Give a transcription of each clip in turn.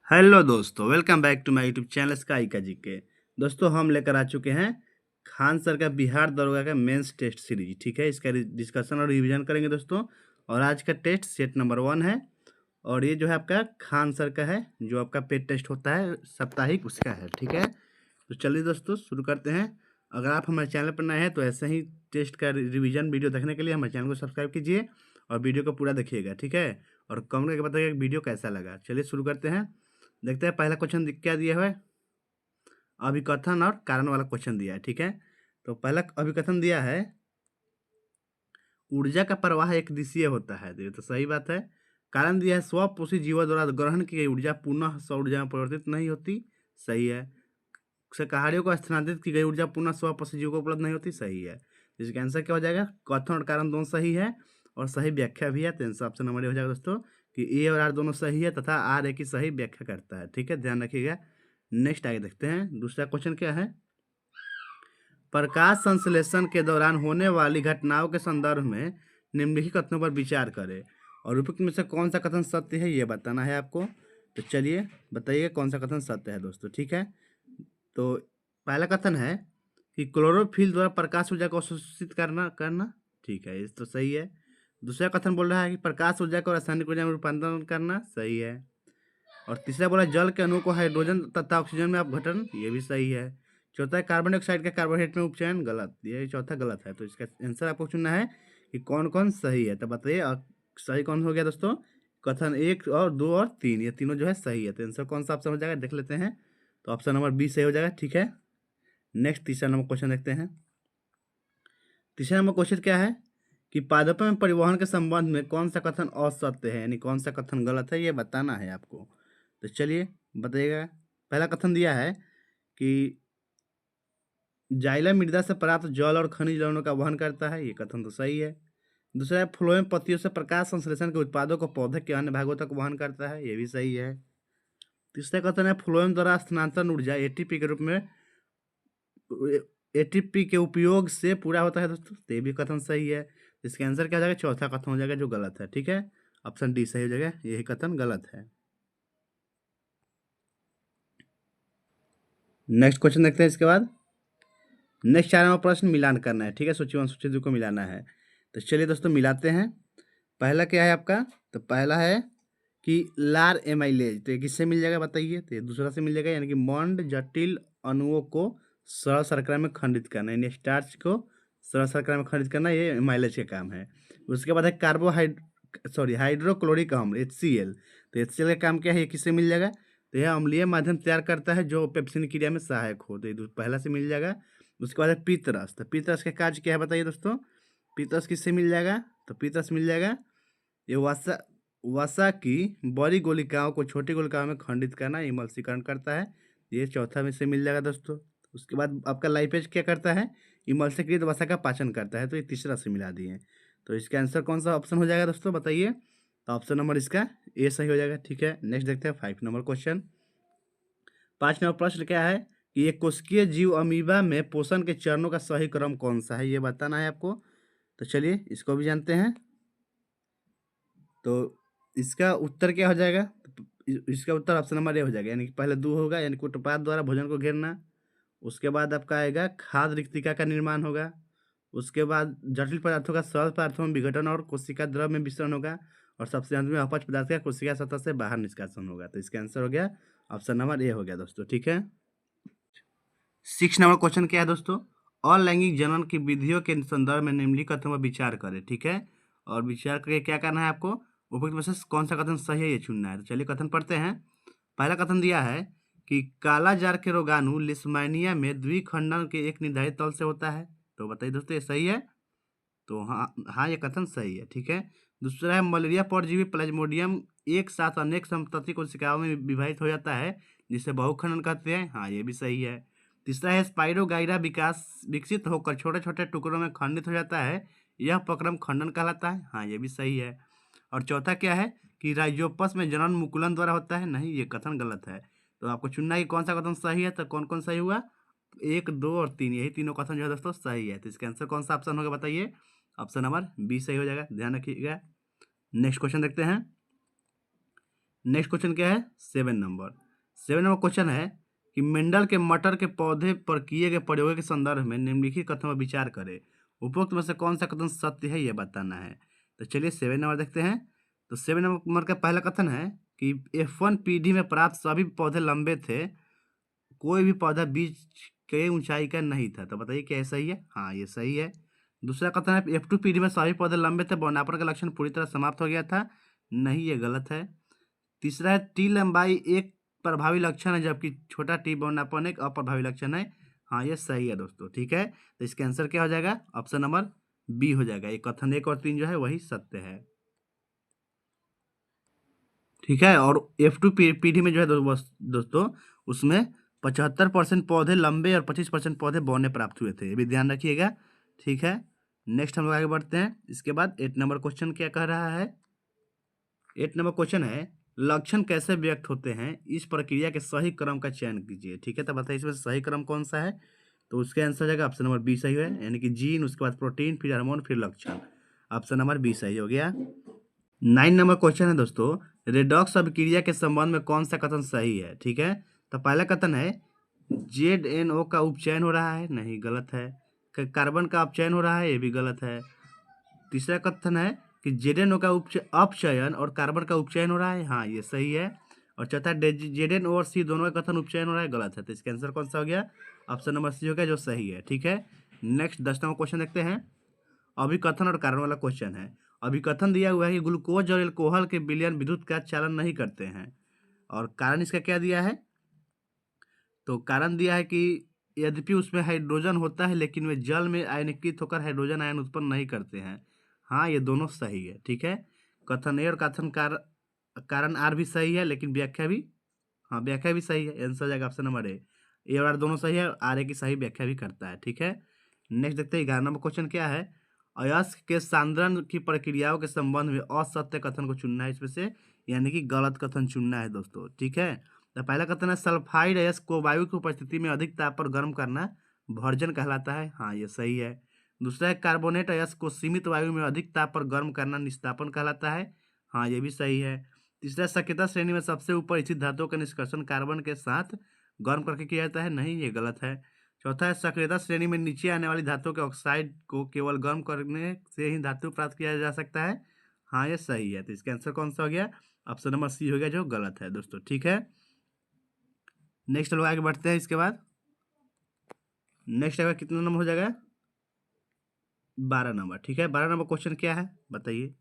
Hello दोस्तों, welcome back to my YouTube channel sky का GK. दोस्तों, हम लेकर आ चुके हैं खान सर का बिहार दरोगा का मेंस टेस्ट सीरीज। ठीक है, इसका डिस्कशन और रिवीजन करेंगे दोस्तों। और आज का टेस्ट सेट नंबर 1 है। और ये जो है आपका खान सर का है, जो आपका पेड टेस्ट होता है साप्ताहिक, उसका है। ठीक है, तो चलिए दोस्तों शुरू करते हैं। अगर आप हमारे चैनल पर नए हैं तो ऐसे ही टेस्ट का रिवीजन वीडियो देखने के लिए हमारे चैनल को सब्सक्राइब कीजिए और वीडियो को पूरा देखिएगा। ठीक है, और कमेंट करके बताइएगा कि वीडियो कैसा लगा। चलिए शुरू करते हैं। देखते हैं पहला क्वेश्चन क्या दिया हुआ है। अभिकथन और कारण वाला क्वेश्चन दिया है। ठीक है, तो पहला अभिकथन दिया है, ऊर्जा का प्रवाह एक दिशीय होता है। तो ये तो सही बात है। कारण दिया है, स्वपोषी जीवों द्वारा ग्रहण की गई ऊर्जा पुनः सौर ऊर्जा में परिवर्तित नहीं होती। सही है। शाकाहारियों को स्थानांतरित की गई ऊर्जा पुनः स्वपोषी जीवों को उपलब्ध नहीं होती। सही है। इसका आंसर क्या हो जाएगा? कथन और कारण दोनों सही है और सही व्याख्या भी है। तो आंसर ऑप्शन नंबर ए हो जाएगा दोस्तों कि ए और आर दोनों सही है तथा आर ए की सही व्याख्या करता है। ठीक है, ध्यान रखिएगा। नेक्स्ट आगे देखते हैं, दूसरा क्वेश्चन क्या है। प्रकाश संश्लेषण के दौरान होने वाली घटनाओं के संदर्भ में निम्नलिखित कथनों पर विचार करें और उपयुक्त में से कौन सा कथन सत्य है, ये बताना है आपको। तो चलिए बताइए कौन सा कथन सत्य है दोस्तों। ठीक है, तो पहला कथन है कि क्लोरोफिल द्वारा प्रकाश ऊर्जा को अवशोषित करना करना। ठीक है, ये तो सही है। दूसरा कथन बोल रहा है कि प्रकाश ऊर्जा को रासायनिक ऊर्जा में रूपांतरण करना। सही है। और तीसरा बोला जल के अणु को हाइड्रोजन तथा ऑक्सीजन में अपघटन। ये भी सही है। चौथा है कार्बन डाइऑक्साइड का कार्बोहाइड्रेट में उपचयन। गलत, ये चौथा गलत है। तो इसका आंसर आपको चुनना है कि कौन कौन सही है। तो बताइए सही कौन हो गया दोस्तों। कथन 1 और 2 और 3, ये तीनों जो है सही है। तो आंसर कौन सा ऑप्शन हो जाएगा देख लेते हैं। तो ऑप्शन नंबर बी सही हो जाएगा। ठीक है, नेक्स्ट तीसरा नंबर क्वेश्चन देखते हैं। तीसरा नंबर क्वेश्चन क्या है कि पादपों में परिवहन के संबंध में कौन सा कथन असत्य है, यानी कौन सा कथन गलत है, ये बताना है आपको। तो चलिए बताइएगा। पहला कथन दिया है कि जाइलम मृदा से प्राप्त जल और खनिज लवणों का वहन करता है। ये कथन तो सही है। दूसरा है फ्लोएम पत्तियों से प्रकाश संश्लेषण के उत्पादों को पौधे के अन्य भागों तक वहन करता है। ये भी सही है। तीसरा कथन है फ्लोएम द्वारा स्थानांतरण ऊर्जा एटीपी के रूप में एटीपी के उपयोग से पूरा होता है दोस्तों। तो ये भी कथन सही है। इसका आंसर क्या हो जाएगा? चौथा कथन हो जाएगा जो गलत है। ठीक है, ऑप्शन डी सही हो जाएगा, यही कथन गलत है। नेक्स्ट क्वेश्चन देखते हैं इसके बाद। नेक्स्ट 4 नंबर प्रश्न मिलान करना है। ठीक है, सूची 1 सूची 2 को मिलाना है। तो चलिए दोस्तों मिलाते हैं। पहला क्या है आपका? तो पहला है कि लार एमाइलेज, तो ये किससे मिल जाएगा बताइए। तो ये दूसरा से मिल जाएगा, यानी कि मॉन्ड जटिल अणुओं को सरल शर्करा में खंडित करना, यानी स्टार्च को सरल शर्करा में खंडित करना, ये एमाइलेज का काम है। उसके बाद है हाइड्रोक्लोरिक अम्ल HCl। तो HCl का काम क्या है, ये किससे मिल जाएगा? तो यह अम्लीय माध्यम तैयार करता है जो पेप्सिन क्रिया में सहायक हो। तो ये पहला से मिल जाएगा। उसके बाद है पीतरस। तो पीतरस का कार्य क्या है बताइए दोस्तों। पीतरस किससे मिल जाएगा? तो पीतरस मिल जाएगा, ये वसा वसा की बड़ी गोलिकाओं को छोटी गोलिकाओं में खंडित करना, इमल्सीकरण करता है। ये चौथा में से मिल जाएगा दोस्तों। उसके बाद आपका लाइपेज क्या करता है? इमल्सीकृत वसा का पाचन करता है। तो ये तीसरा से मिला दिए। तो इसका आंसर कौन सा ऑप्शन हो जाएगा दोस्तों बताइए। तो ऑप्शन नंबर इसका ए सही हो जाएगा। ठीक है, नेक्स्ट देखते हैं 5 नंबर क्वेश्चन। 5 नंबर प्रश्न क्या है कि एक कोशिकीय जीव अमीबा में पोषण के चरणों का सही क्रम कौन सा है, ये बताना है आपको। तो चलिए इसको भी जानते हैं। तो इसका उत्तर क्या हो जाएगा? तो इसका उत्तर ऑप्शन नंबर ए हो जाएगा, यानी कि पहले 2 होगा, यानी कि उत्पाद द्वारा भोजन को घेरना। उसके बाद आपका आएगा खाद्य रिक्तिका का निर्माण होगा। उसके बाद जटिल पदार्थों का सरल पदार्थों में विघटन और कोशिका द्रव में विसरण होगा। और सबसे अंत में अपच पदार्थ का कोशिका सतह से बाहर निष्कासन होगा। तो इसका आंसर हो गया ऑप्शन नंबर ए हो गया दोस्तों। ठीक है, 6 नंबर क्वेश्चन क्या है दोस्तों। अलैंगिक जनन की विधियों के संदर्भ में निम्नलिखित कथनों पर विचार करें। ठीक है, और विचार करके क्या करना है आपको? उपयुक्त में से कौन सा कथन सही है, ये चुनना है। तो चलिए कथन पढ़ते हैं। पहला कथन दिया है कि काला जार के रोगाणु लिस्मानिया में द्विखंडन के एक निर्धारित तल से होता है। तो बताइए दोस्तों ये सही है। तो हाँ हाँ, ये कथन सही है। ठीक है, दूसरा है मलेरिया परजीवी प्लाज्मोडियम एक साथ अनेक संतति कोशिकाओं में विभाजित हो जाता है, जिसे बहुखंडन कहते हैं। हाँ, ये भी सही है। तीसरा है स्पाइरोगाइरा विकास विकसित होकर छोटे छोटे टुकड़ों में खंडित हो जाता है, यह प्रक्रम खंडन कहलाता है। हाँ, ये भी सही है। और चौथा क्या है कि राइजोपस में जनन मुकुलन द्वारा होता है। नहीं, ये कथन गलत है। तो आपको चुनना है कि कौन सा कथन सही है। तो कौन कौन सही हुआ? 1, 2 और 3, यही तीनों कथन जो है दोस्तों सही है। तो इसका आंसर कौन सा ऑप्शन होगा बताइए। ऑप्शन नंबर बी सही हो जाएगा, ध्यान रखिएगा। नेक्स्ट क्वेश्चन देखते हैं। नेक्स्ट क्वेश्चन क्या है 7 नंबर। 7 नंबर क्वेश्चन है कि मेंडल के मटर के पौधे पर किए गए प्रयोगों के संदर्भ में निम्नलिखित कथनों पर विचार करें। उपरोक्त में से कौन सा कथन सत्य है यह बताना है। तो चलिए 7 नंबर देखते हैं। तो 7 नंबर का पहला कथन है कि F1 पीढ़ी में प्राप्त सभी पौधे लंबे थे, कोई भी पौधा बीज के ऊंचाई का नहीं था। तो बताइए क्या सही है। हाँ ये सही है। दूसरा कथन है F2 पीढ़ी में सभी पौधे लंबे थे, बौनापन का लक्षण पूरी तरह समाप्त हो गया था। नहीं ये गलत है। तीसरा है टी लंबाई एक प्रभावी लक्षण है, जबकि छोटा टी बौनापन एक अप्रभावी लक्षण है। हाँ ये सही है दोस्तों। ठीक है, तो इसका आंसर क्या हो जाएगा, ऑप्शन नंबर बी हो जाएगा। ये कथन 1 और 3 जो है वही सत्य है। ठीक है, और F2 पीढ़ी में जो है दोस्तों उसमें 75% पौधे लंबे और 25% पौधे बौने प्राप्त हुए थे, ये भी ध्यान रखिएगा। ठीक है, नेक्स्ट हम लोग आगे बढ़ते हैं। इसके बाद 8 नंबर क्वेश्चन क्या कह रहा है। 8 नंबर क्वेश्चन है लक्षण कैसे व्यक्त होते हैं, इस प्रक्रिया के सही क्रम का चयन कीजिए। ठीक है, तो बताइए इसमें सही क्रम कौन सा है। तो उसके आंसर हो जाएगा ऑप्शन नंबर बी सही है, यानी कि जीन, उसके बाद प्रोटीन, फिर हार्मोन, फिर लक्षण। ऑप्शन नंबर बी सही हो गया। 9 नंबर क्वेश्चन है दोस्तों, रेडॉक्स अभिक्रिया के संबंध में कौन सा कथन सही है। ठीक है, तो पहला कथन है ZNO का उपचयन हो रहा है, नहीं गलत है। कार्बन का अपचयन हो रहा है, ये भी गलत है। तीसरा कथन है कि ZNO का अपचयन और कार्बन का उपचयन हो रहा है, हाँ ये सही है। और चौथा ZNO और C दोनों का कथन उपचयन हो रहा है, गलत है। तो इसका आंसर कौन सा हो गया, ऑप्शन नंबर सी हो गया, जो सही है। ठीक है, नेक्स्ट 10 नंबर क्वेश्चन देखते हैं। अभिकथन और कारण वाला क्वेश्चन है। अभिकथन दिया हुआ है कि ग्लूकोज और एल्कोहल के विलयन विद्युत का चालन नहीं करते हैं, और कारण इसका क्या दिया है। तो कारण दिया है कि यद्यपि उसमें हाइड्रोजन होता है, लेकिन वे जल में आयनीकृत होकर हाइड्रोजन आयन उत्पन्न नहीं करते हैं। हाँ ये दोनों सही है। ठीक है, कथन ए और कथन कारण आर भी सही है, लेकिन व्याख्या भी, हाँ व्याख्या भी सही है। आंसर जाएगा ऑप्शन नंबर ए और आर दोनों सही है, आर ए की सही व्याख्या भी करता है। ठीक है, नेक्स्ट देखते हैं 11 नंबर क्वेश्चन क्या है। अयस्क के सांद्रण की प्रक्रियाओं के संबंध में असत्य कथन को चुनना है इसमें से, यानी कि गलत कथन चुनना है दोस्तों। ठीक है, तो पहला कथन है सल्फाइड अयस्क को वायु की उपस्थिति में अधिक ताप पर गर्म करना भर्जन कहलाता है, हाँ ये सही है। दूसरा है कार्बोनेट अयस्क को सीमित वायु में अधिक ताप पर गर्म करना निस्तापन कहलाता है, हाँ ये भी सही है। तीसरा सक्रियता श्रेणी में सबसे ऊपर स्थित धातुओं का निष्कर्षण कार्बन के साथ गर्म करके किया जाता है, नहीं ये गलत है। चौथा है सक्रियता श्रेणी में नीचे आने वाली धातुओं के ऑक्साइड को केवल गर्म करने से ही धातु प्राप्त किया जा सकता है, हाँ ये सही है। तो इसका आंसर कौन सा हो गया, ऑप्शन नंबर सी हो गया, जो गलत है दोस्तों। ठीक है, नेक्स्ट लोग आगे बढ़ते हैं। इसके बाद नेक्स्ट आगे कितना नंबर हो जाएगा, 12 नंबर। ठीक है, 12 नंबर क्वेश्चन क्या है बताइए,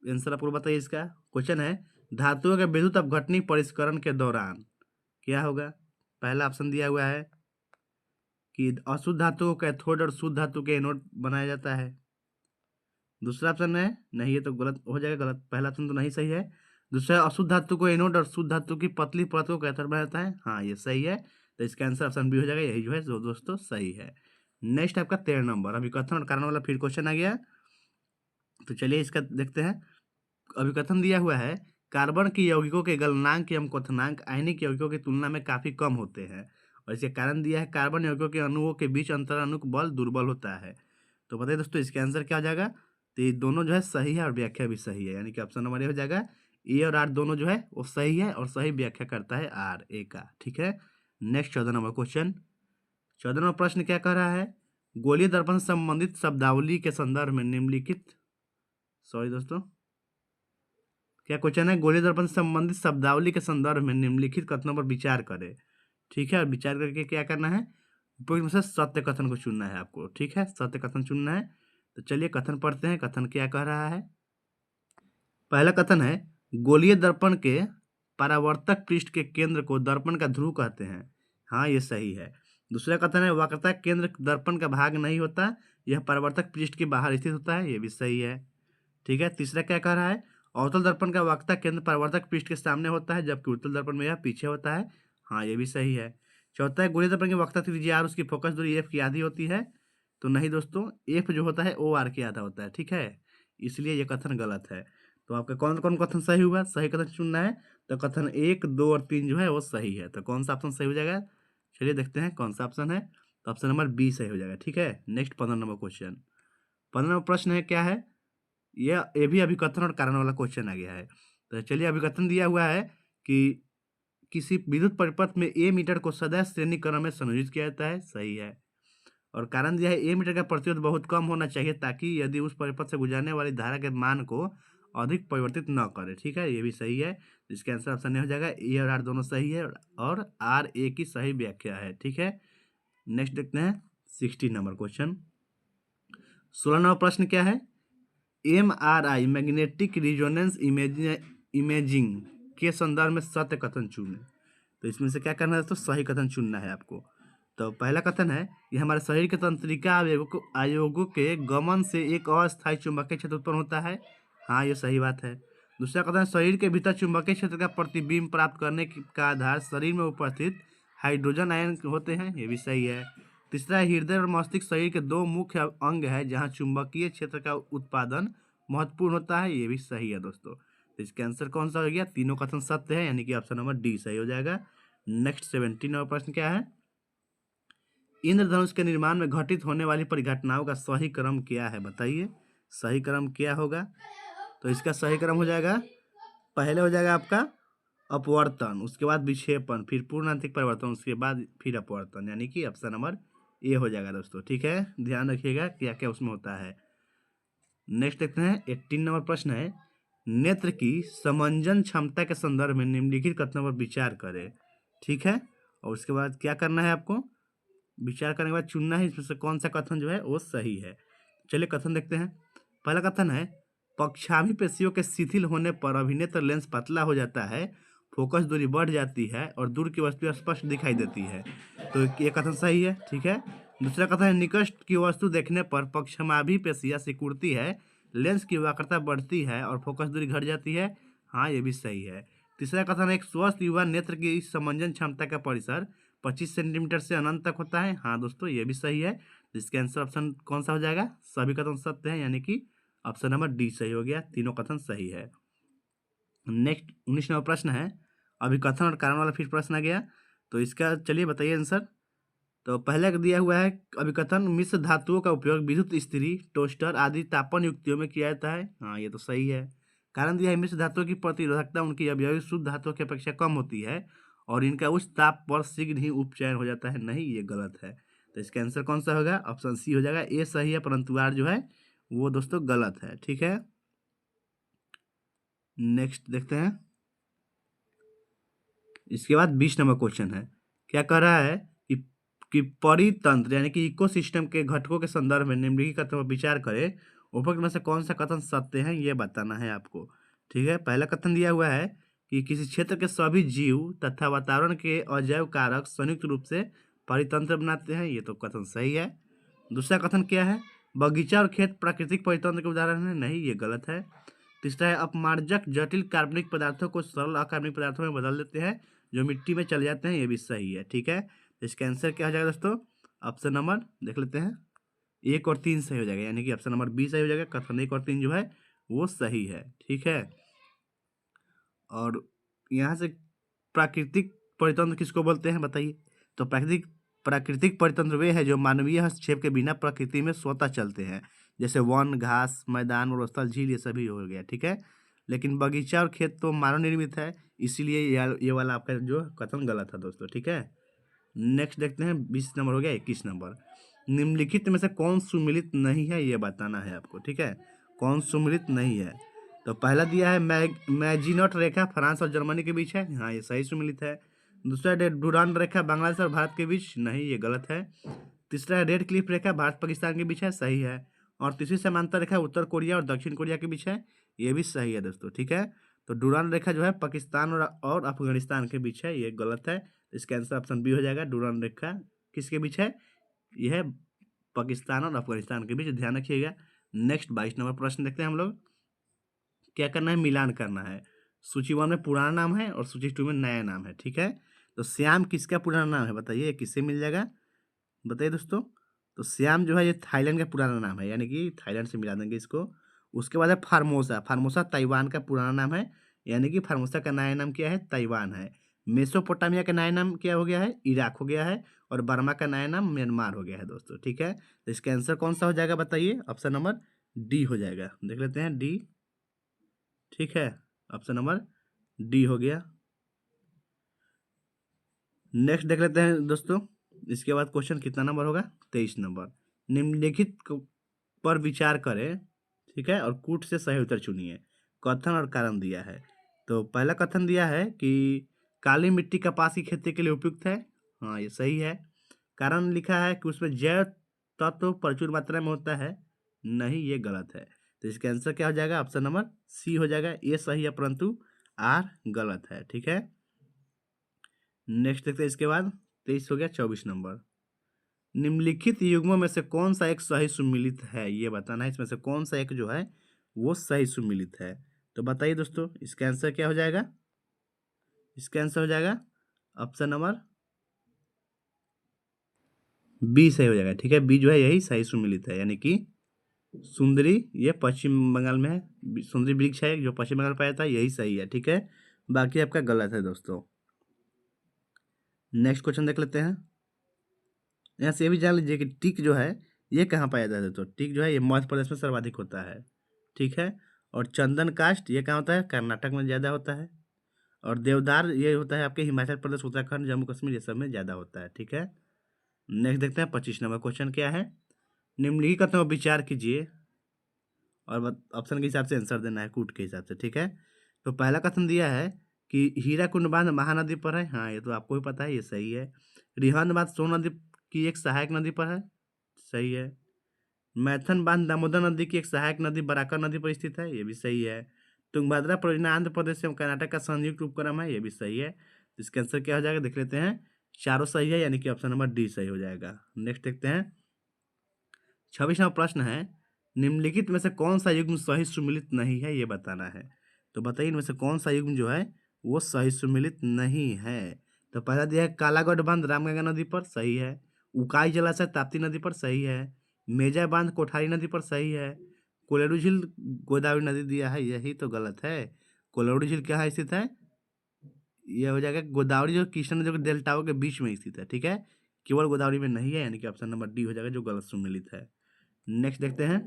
आंसर आपको बताइए। इसका क्वेश्चन है धातुओं के विद्युत अपघटनी परिष्करण के दौरान क्या होगा। पहला ऑप्शन दिया हुआ है कि अशुद्ध धातु को कैथोड और शुद्ध धातु के एनोड बनाया जाता है। दूसरा ऑप्शन है, नहीं ये तो गलत हो जाएगा, गलत, पहला ऑप्शन तो नहीं सही है। दूसरा अशुद्ध धातु को एनोड और शुद्ध धातु की पतली परत को कैथोड बनाया जाता है, हाँ ये सही है। तो इसका आंसर ऑप्शन बी हो जाएगा, यही जो है दोस्तों सही है। नेक्स्ट आपका 13 नंबर अभिकथन और कारण वाला फिर क्वेश्चन आ गया। तो चलिए इसका देखते हैं। अभिकथन दिया हुआ है कार्बन के यौगिकों के गलनांक एवं क्वथनांक आयनिक यौगिकों की तुलना में काफी कम होते हैं, और इसके कारण दिया है कार्बन यौगिकों के अणुओं के बीच अंतराणुक बल दुर्बल होता है। तो बताइए दोस्तों इसका आंसर क्या हो जाएगा। तो ये दोनों जो है सही है और व्याख्या भी सही है, यानी कि ऑप्शन नंबर ए हो जाएगा। ए और आर दोनों जो है वो सही है, और सही व्याख्या करता है आर ए का। ठीक है, नेक्स्ट 14 नंबर क्वेश्चन। 14 नंबर प्रश्न क्या कह रहा है, गोलीय दर्पण से संबंधित शब्दावली के संदर्भ में निम्नलिखित, सॉरी दोस्तों, क्या क्वेश्चन है, गोलीय दर्पण से संबंधित शब्दावली के संदर्भ में निम्नलिखित कथनों पर विचार करें। ठीक है, और विचार करके क्या करना है, उपयुक्त में से सत्य कथन को चुनना है आपको। ठीक है, सत्य कथन चुनना है। तो चलिए कथन पढ़ते हैं, कथन क्या कह रहा है। पहला कथन है गोलीय दर्पण के परावर्तक पृष्ठ के केंद्र को दर्पण का ध्रुव कहते हैं, हाँ ये सही है। दूसरा कथन है वक्रता केंद्र दर्पण का भाग नहीं होता, यह परावर्तक पृष्ठ के बाहर स्थित होता है, ये भी सही है। ठीक है, तीसरा क्या कह रहा है, अवतल दर्पण का वक्रता केंद्र परावर्तक पृष्ठ के सामने होता है, जबकि उत्तल दर्पण में यह पीछे होता है, हाँ ये भी सही है। चौथा है गोलीय दर्पण की वक्रता त्रिज्या आर, उसकी फोकस दूरी एफ की आधी होती है। तो नहीं दोस्तों, एफ जो होता है ओ आर की आधा होता है। ठीक है, इसलिए यह कथन गलत है। तो आपका कौन कौन कथन सही हुआ, सही कथन चुनना है। तो कथन 1, 2 और 3 जो है वो सही है। तो कौन सा ऑप्शन सही हो जाएगा, चलिए देखते हैं कौन सा ऑप्शन है। तो ऑप्शन नंबर बी सही हो जाएगा। ठीक है, नेक्स्ट 15 नंबर क्वेश्चन। 15 नंबर प्रश्न है क्या है, यह भी अभिकथन और कारण वाला क्वेश्चन आ गया है। तो चलिए अभिकथन दिया हुआ है कि किसी विद्युत परिपथ में ए मीटर को सदैव श्रेणी क्रम में संयोजित किया जाता है, सही है। और कारण दिया है ए मीटर का प्रतिरोध बहुत कम होना चाहिए ताकि यदि उस परिपथ से गुजरने वाली धारा के मान को अधिक परिवर्तित न करे, ठीक है, ये भी सही है। इसका आंसर ऑप्शन नहीं हो जाएगा, ए और आर दोनों सही है और आर ए की सही व्याख्या है, ठीक है। नेक्स्ट देखते हैं 16 नंबर क्वेश्चन। 16 नंबर प्रश्न क्या है, MRI मैग्नेटिक रिजोनेंस इमेजिंग के संदर्भ में सत्य कथन चुने। तो इसमें से क्या करना है दोस्तों, सही कथन चुनना है आपको। तो पहला कथन है, ये हमारे शरीर के तंत्रिका आयोगों के गमन से एक अस्थायी चुंबकीय क्षेत्र उत्पन्न होता है, हाँ ये सही बात है। दूसरा कथन, शरीर के भीतर चुंबकीय क्षेत्र का प्रतिबिंब प्राप्त करने का आधार शरीर में उपस्थित हाइड्रोजन आयन होते हैं, ये भी सही है। तीसरा, हृदय और मस्तिष्क शरीर के दो मुख्य अंग है जहाँ चुंबकीय क्षेत्र का उत्पादन महत्वपूर्ण होता है, ये भी सही है दोस्तों। तो इसका आंसर कौन सा हो गया, तीनों कथन सत्य है, यानी कि ऑप्शन नंबर डी सही हो जाएगा। नेक्स्ट 17 नंबर प्रश्न क्या है, इंद्रधनुष के निर्माण में घटित होने वाली परिघटनाओं का सही क्रम क्या है, बताइए सही क्रम क्या होगा। तो इसका सही क्रम हो जाएगा, पहले हो जाएगा आपका अपवर्तन, उसके बाद विक्षेपण, फिर पूर्णांतिक परिवर्तन, उसके बाद फिर अपवर्तन, यानी कि ऑप्शन नंबर ए हो जाएगा दोस्तों, ठीक है। ध्यान रखिएगा क्या क्या उसमें होता है। नेक्स्ट देखते हैं 18 नंबर प्रश्न है, नेत्र की समंजन क्षमता के संदर्भ में निम्नलिखित कथनों पर विचार करें, ठीक है। और उसके बाद क्या करना है आपको, विचार करने के बाद चुनना है इसमें से कौन सा कथन जो है वो सही है। चलिए कथन देखते हैं। पहला कथन है, पक्षाभि पेशियों के शिथिल होने पर अभिनेत्र लेंस पतला हो जाता है, फोकस दूरी बढ़ जाती है और दूर की वस्तु स्पष्ट दिखाई देती है। तो ये कथन सही है, ठीक है। दूसरा कथन है, निकट की वस्तु देखने पर पक्षाभि पेशियां सिकुड़ती है, लेंस की वक्रता बढ़ती है और फोकस दूरी घट जाती है, हाँ ये भी सही है। तीसरा कथन है, एक स्वस्थ युवा नेत्र की समंजन क्षमता का परिसर 25 सेंटीमीटर से अनंत तक होता है, हाँ दोस्तों ये भी सही है। इसका आंसर ऑप्शन कौन सा हो जाएगा, सभी कथन सत्य है, यानी कि ऑप्शन नंबर डी सही हो गया, तीनों कथन सही है। नेक्स्ट 19 नंबर प्रश्न है, अभिकथन और कारण वाला फिर प्रश्न आ गया, तो इसका चलिए बताइए आंसर। तो पहले दिया हुआ है, अभिकथन, मिश्र धातुओं का उपयोग विद्युत इस्त्री, टोस्टर आदि तापन युक्तियों में किया जाता है, हाँ ये तो सही है। कारण दिया है, मिश्र धातुओं की प्रतिरोधकता उनकी अवयवी शुद्ध धातुओं की अपेक्षा कम होती है और इनका उच्च ताप पर शीघ्र ही उपचयन हो जाता है, नहीं ये गलत है। तो इसका आंसर कौन सा होगा, ऑप्शन सी हो जाएगा, ए सही है परंतु आर जो है वो दोस्तों गलत है, ठीक है। नेक्स्ट देखते हैं, इसके बाद 20 नंबर क्वेश्चन है, क्या कह रहा है कि परितंत्र यानी कि इकोसिस्टम के घटकों के संदर्भ में निम्नलिखित कथनों पर विचार करें, उपरोक्त में से कौन सा कथन सत्य है ये बताना है आपको, ठीक है। पहला कथन दिया हुआ है कि किसी क्षेत्र के सभी जीव तथा वातावरण के अजैव कारक संयुक्त रूप से परितंत्र बनाते हैं, ये तो कथन सही है। दूसरा कथन क्या है, बगीचा और खेत प्राकृतिक परितंत्र के उदाहरण है, नहीं ये गलत है। तीसरा है, अपमार्जक जटिल कार्बनिक पदार्थों को सरल अकार्बनिक पदार्थों में बदल देते हैं जो मिट्टी में चले जाते हैं, ये भी सही है, ठीक है। तो इसका आंसर क्या हो जाएगा दोस्तों, ऑप्शन नंबर देख लेते हैं, 1 और 3 सही हो जाएगा, यानी कि ऑप्शन नंबर बी सही हो जाएगा, कथन 1 और 3 जो है वो सही है, ठीक है। और यहाँ से प्राकृतिक परितंत्र किसको बोलते हैं बताइए। तो प्राकृतिक प्राकृतिक परितंत्र वे हैं जो मानवीय हस्तक्षेप के बिना प्रकृति में स्वतः चलते हैं, जैसे वन, घास, मैदान, मरुस्थल, झील, ये सभी हो गया, ठीक है। लेकिन बगीचा और खेत तो मानव निर्मित है, इसीलिए ये वाला आपका जो कथन गलत है दोस्तों, ठीक है। नेक्स्ट देखते हैं, 20 नंबर हो गया, 21 नंबर, निम्नलिखित में से कौन सुमिलित नहीं है ये बताना है आपको, ठीक है, कौन सुमिलित नहीं है। तो पहला दिया है, मैजिनॉट रेखा फ्रांस और जर्मनी के बीच है, हाँ ये सही सुमिलित है। दूसरा डुरांड रेखा बांग्लादेश और भारत के बीच, नहीं ये गलत है। तीसरा है, रेड क्लिफ रेखा भारत पाकिस्तान के बीच है, सही है। और तीसरी समांतर रेखा उत्तर कोरिया और दक्षिण कोरिया के बीच है, ये भी सही है दोस्तों, ठीक है। तो डुरांड रेखा जो है पाकिस्तान और अफगानिस्तान के बीच है, ये गलत है। इसका आंसर ऑप्शन बी हो जाएगा, डुरांड रेखा किसके बीच है, यह है पाकिस्तान और अफगानिस्तान के बीच, ध्यान रखिएगा। नेक्स्ट 22 नंबर प्रश्न देखते हैं हम लोग, क्या करना है, मिलान करना है। सूची 1 में पुराना नाम है और सूची 2 में नया नाम है, ठीक है। तो श्याम किसका पुराना नाम है बताइए, किससे मिल जाएगा बताइए दोस्तों। तो श्याम जो है ये थाईलैंड का पुराना नाम है, यानी कि थाईलैंड से मिला देंगे इसको। उसके बाद है फार्मोसा, फार्मोसा ताइवान का पुराना नाम है, यानी कि फार्मोसा का नया नाम क्या है, ताइवान है। मेसोपोटामिया का नया नाम क्या हो गया है, इराक हो गया है। और बर्मा का नया नाम म्यांमार हो गया है दोस्तों, ठीक है। तो इसका आंसर कौन सा हो जाएगा बताइए, ऑप्शन नंबर डी हो जाएगा, देख लेते हैं डी, ठीक है। ऑप्शन नंबर डी हो गया। नेक्स्ट देख लेते हैं दोस्तों। इसके बाद क्वेश्चन कितना नंबर होगा? 23 नंबर। निम्नलिखित पर विचार करें, ठीक है, और कूट से सही उत्तर चुनिए। कथन और कारण दिया है। तो पहला कथन दिया है कि काली मिट्टी कपास की खेती के लिए उपयुक्त है। हाँ, ये सही है। कारण लिखा है कि उसमें जैव तत्व प्रचुर मात्रा में होता है। नहीं, ये गलत है। तो इसका आंसर क्या हो जाएगा? ऑप्शन नंबर सी हो जाएगा। ये सही है परंतु आर गलत है। ठीक है, नेक्स्ट देखते हैं। इसके बाद 23 हो गया। 24 नंबर। निम्नलिखित युग्मों में से कौन सा एक सही सुमिलित है, ये बताना है। इसमें से कौन सा एक जो है वो सही सुमिलित है। तो बताइए दोस्तों, इसका आंसर क्या हो जाएगा? इसका आंसर हो जाएगा ऑप्शन नंबर बी सही हो जाएगा। ठीक है, बी जो है यही सही सुमिलित है, यानी कि सुंदरी, ये पश्चिम बंगाल में है। सुंदरी वृक्ष है जो पश्चिम बंगाल पाया था, यही सही है। ठीक है, बाकी आपका गलत है दोस्तों। नेक्स्ट क्वेश्चन देख लेते हैं। यहाँ से ये भी जान लीजिए कि टीक जो है ये कहाँ पाया जाता है। तो टीक जो है ये मध्य प्रदेश में सर्वाधिक होता है। ठीक है, और चंदन काष्ठ ये कहाँ होता है? कर्नाटक में ज़्यादा होता है। और देवदार ये होता है आपके हिमाचल प्रदेश, उत्तराखंड, जम्मू कश्मीर, ये सब में ज़्यादा होता है। ठीक है, नेक्स्ट देखते हैं। 25 नंबर क्वेश्चन क्या है? निम्नलिखित कथनों पर विचार कीजिए और ऑप्शन के हिसाब से आंसर देना है, कूट के हिसाब से। ठीक है, तो पहला कथन दिया है कि हीराकुंड बांध महानदी पर है। हाँ, ये तो आपको भी पता है, ये सही है। रिहंद बांध सोन नदी की एक सहायक नदी पर है। सही है। मैथन बांध दामोदर नदी की एक सहायक नदी बराकर नदी पर स्थित है। ये भी सही है। तुंगभद्रा परियोजना आंध्र प्रदेश एवं कर्नाटक का संयुक्त उपक्रम है। ये भी सही है। इसका आंसर क्या हो जाएगा देख लेते हैं। चारों सही है, यानी कि ऑप्शन नंबर डी सही हो जाएगा। नेक्स्ट देखते हैं। 26वां प्रश्न है, निम्नलिखित में से कौन सा युग्म सही सुमिलित नहीं है, ये बताना है। तो बताइए इनमें से कौन सा युग्म जो है वो सही सुमिलित नहीं है। तो पहला दिया है कालागढ़ बांध रामगंगा नदी पर। सही है। उकाई जलाशय ताप्ती नदी पर। सही है। मेजा बांध कोठारी नदी पर। सही है। कोलेरू झील गोदावरी नदी दिया है, यही तो गलत है। कोलेरू झील कहाँ स्थित है? ये हो जाएगा गोदावरी जो कृष्णा नदी के डेल्टाओं के बीच में स्थित है। ठीक है, केवल गोदावरी में नहीं है, यानी कि ऑप्शन नंबर डी हो जाएगा जो गलत सुमिलित है। नेक्स्ट देखते हैं।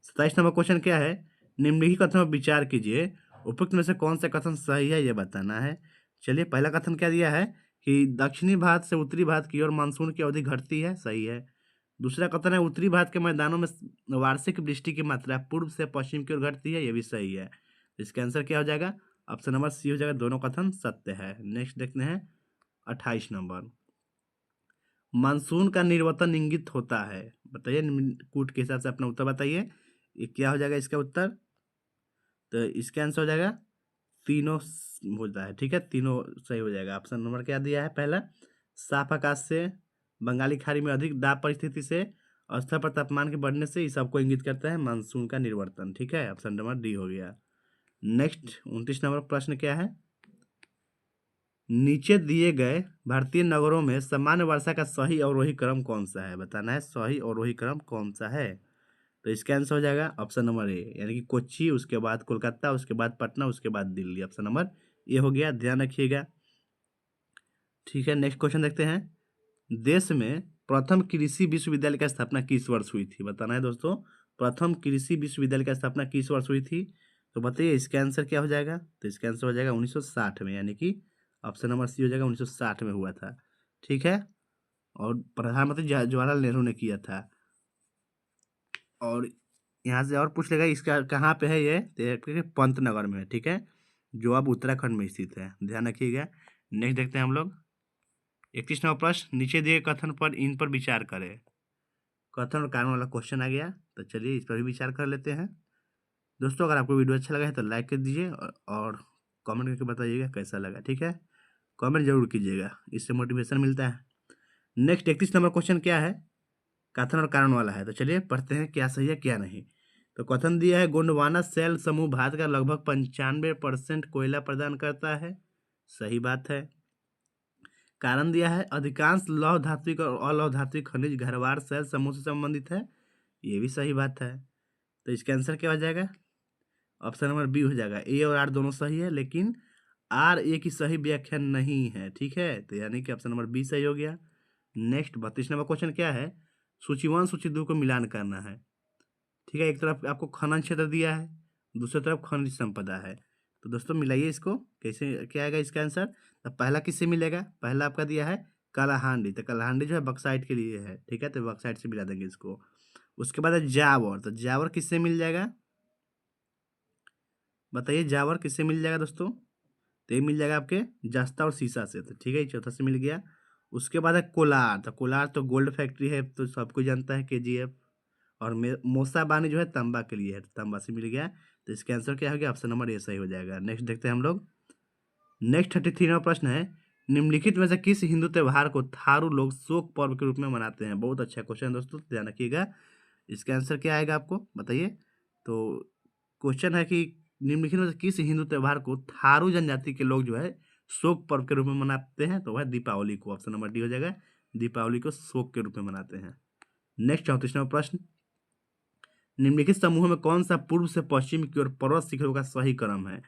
27 नंबर क्वेश्चन क्या है? निम्नलिखित कथनों पर विचार कीजिए। उपयुक्त में से कौन सा कथन सही है, ये बताना है। चलिए, पहला कथन क्या दिया है कि दक्षिणी भारत से उत्तरी भारत की ओर मानसून की अवधि घटती है। सही है। दूसरा कथन है उत्तरी भारत के मैदानों में वार्षिक वृष्टि की मात्रा पूर्व से पश्चिम की ओर घटती है। ये भी सही है। इसका आंसर क्या हो जाएगा? ऑप्शन नंबर सी हो जाएगा। दोनों कथन सत्य है। नेक्स्ट देखते हैं। 28 नंबर। मानसून का निर्वतन इंगित होता है। बताइए, कूट के हिसाब से अपना उत्तर बताइए। ये क्या हो जाएगा इसका उत्तर? तो इसका आंसर हो जाएगा तीनों होता है। ठीक है, तीनों सही हो जाएगा। ऑप्शन नंबर क्या दिया है? पहला, साफ आकाश से, बंगाली खाड़ी में अधिक दाब परिस्थिति से, स्तर पर तापमान के बढ़ने से, इस सबको इंगित करता है मानसून का निर्वर्तन। ठीक है, ऑप्शन नंबर डी हो गया। नेक्स्ट 29 नंबर प्रश्न क्या है? नीचे दिए गए भारतीय नगरों में सामान्य वर्षा का सही अवरोही क्रम कौन सा है? बताना है सही अवरोही क्रम कौन सा है। तो इसका आंसर हो जाएगा ऑप्शन नंबर ए, यानी कि कोच्चि, उसके बाद कोलकाता, उसके बाद पटना, उसके बाद दिल्ली। ऑप्शन नंबर ए हो गया, ध्यान रखिएगा। ठीक है, नेक्स्ट क्वेश्चन देखते हैं। देश में प्रथम कृषि विश्वविद्यालय की स्थापना किस वर्ष हुई थी? बताना है दोस्तों, प्रथम कृषि विश्वविद्यालय की स्थापना किस वर्ष हुई थी? तो बताइए इसका आंसर क्या हो जाएगा? तो इसका आंसर हो जाएगा 1960 में, यानी कि ऑप्शन नंबर सी हो जाएगा। 1960 में हुआ था। ठीक है, और प्रधानमंत्री जवाहरलाल नेहरू ने किया था। और यहाँ से और पूछ लेगा इसका कहाँ पे है ये, तो ये पंतनगर में है। ठीक है, जो अब उत्तराखंड में स्थित है, ध्यान रखिएगा। नेक्स्ट देखते हैं हम लोग। 31 नंबर प्रश्न, नीचे दिए कथन पर इन पर विचार करें। कथन और कारण वाला क्वेश्चन आ गया, तो चलिए इस पर भी विचार कर लेते हैं। दोस्तों, अगर आपको वीडियो अच्छा लगा है तो लाइक कर दीजिए और कमेंट करके बताइएगा कैसा लगा। ठीक है, कमेंट जरूर कीजिएगा, इससे मोटिवेशन मिलता है। नेक्स्ट 31 नंबर क्वेश्चन क्या है? कथन और कारण वाला है। तो चलिए पढ़ते हैं क्या सही है क्या नहीं। तो कथन दिया है गोंडवाना सेल समूह भारत का लगभग 95% कोयला प्रदान करता है। सही बात है। कारण दिया है अधिकांश लौह धात्विक और अलौह धात्विक खनिज घरवार सेल समूह से संबंधित है। ये भी सही बात है। तो इसका आंसर क्या हो जाएगा? ऑप्शन नंबर बी हो जाएगा। ए और आर दोनों सही है, लेकिन आर ए की सही व्याख्या नहीं है। ठीक है, तो यानी कि ऑप्शन नंबर बी सही हो गया। नेक्स्ट 32 नंबर क्वेश्चन क्या है? सूची 1 सूची 2 को मिलान करना है। ठीक है, एक तरफ आपको खनन क्षेत्र दिया है, दूसरी तरफ खनिज संपदा है। तो दोस्तों मिलाइए इसको, कैसे क्या आएगा इसका आंसर। तो पहला किससे मिलेगा, पहला आपका दिया है कालाहांडी, तो कालाहांडी जो है बक्साइट के लिए है, ठीक है, तो बक्साइट से मिला देंगे इसको। उसके बाद है जावर, तो जावर किससे मिल जाएगा, बताइए जावर किससे मिल जाएगा दोस्तों। तो ये मिल जाएगा आपके जस्ता और सीसा से, तो ठीक है, ये चौथा से मिल गया। उसके बाद है कोलार, तो कोलार तो गोल्ड फैक्ट्री है, तो सबको जानता है KGF। और मोसा बानी जो है तांबा के लिए है, तो तांबा से मिल गया। तो इसका आंसर क्या हो गया, ऑप्शन नंबर ए सही हो जाएगा। नेक्स्ट देखते हैं हम लोग। नेक्स्ट 33वां प्रश्न है, निम्नलिखित में से किस हिंदू त्योहार को थारू लोग शोक पर्व के रूप में मनाते हैं। बहुत अच्छा क्वेश्चन है दोस्तों, ध्यान रखिएगा। इसका आंसर क्या आएगा आपको बताइए। तो क्वेश्चन है कि निम्नलिखित में से किस हिंदू त्योहार को थारू जनजाति के लोग जो है शोक पर्व के रूप में मनाते हैं, तो वह दीपावली को, ऑप्शन नंबर डी हो जाएगा। दीपावली को शोक के रूप में मनाते हैं। नेक्स्ट 34वां प्रश्न, निम्नलिखित समूह में कौन सा पूर्व से पश्चिम की ओर पर्वत शिखरों का सही क्रम है।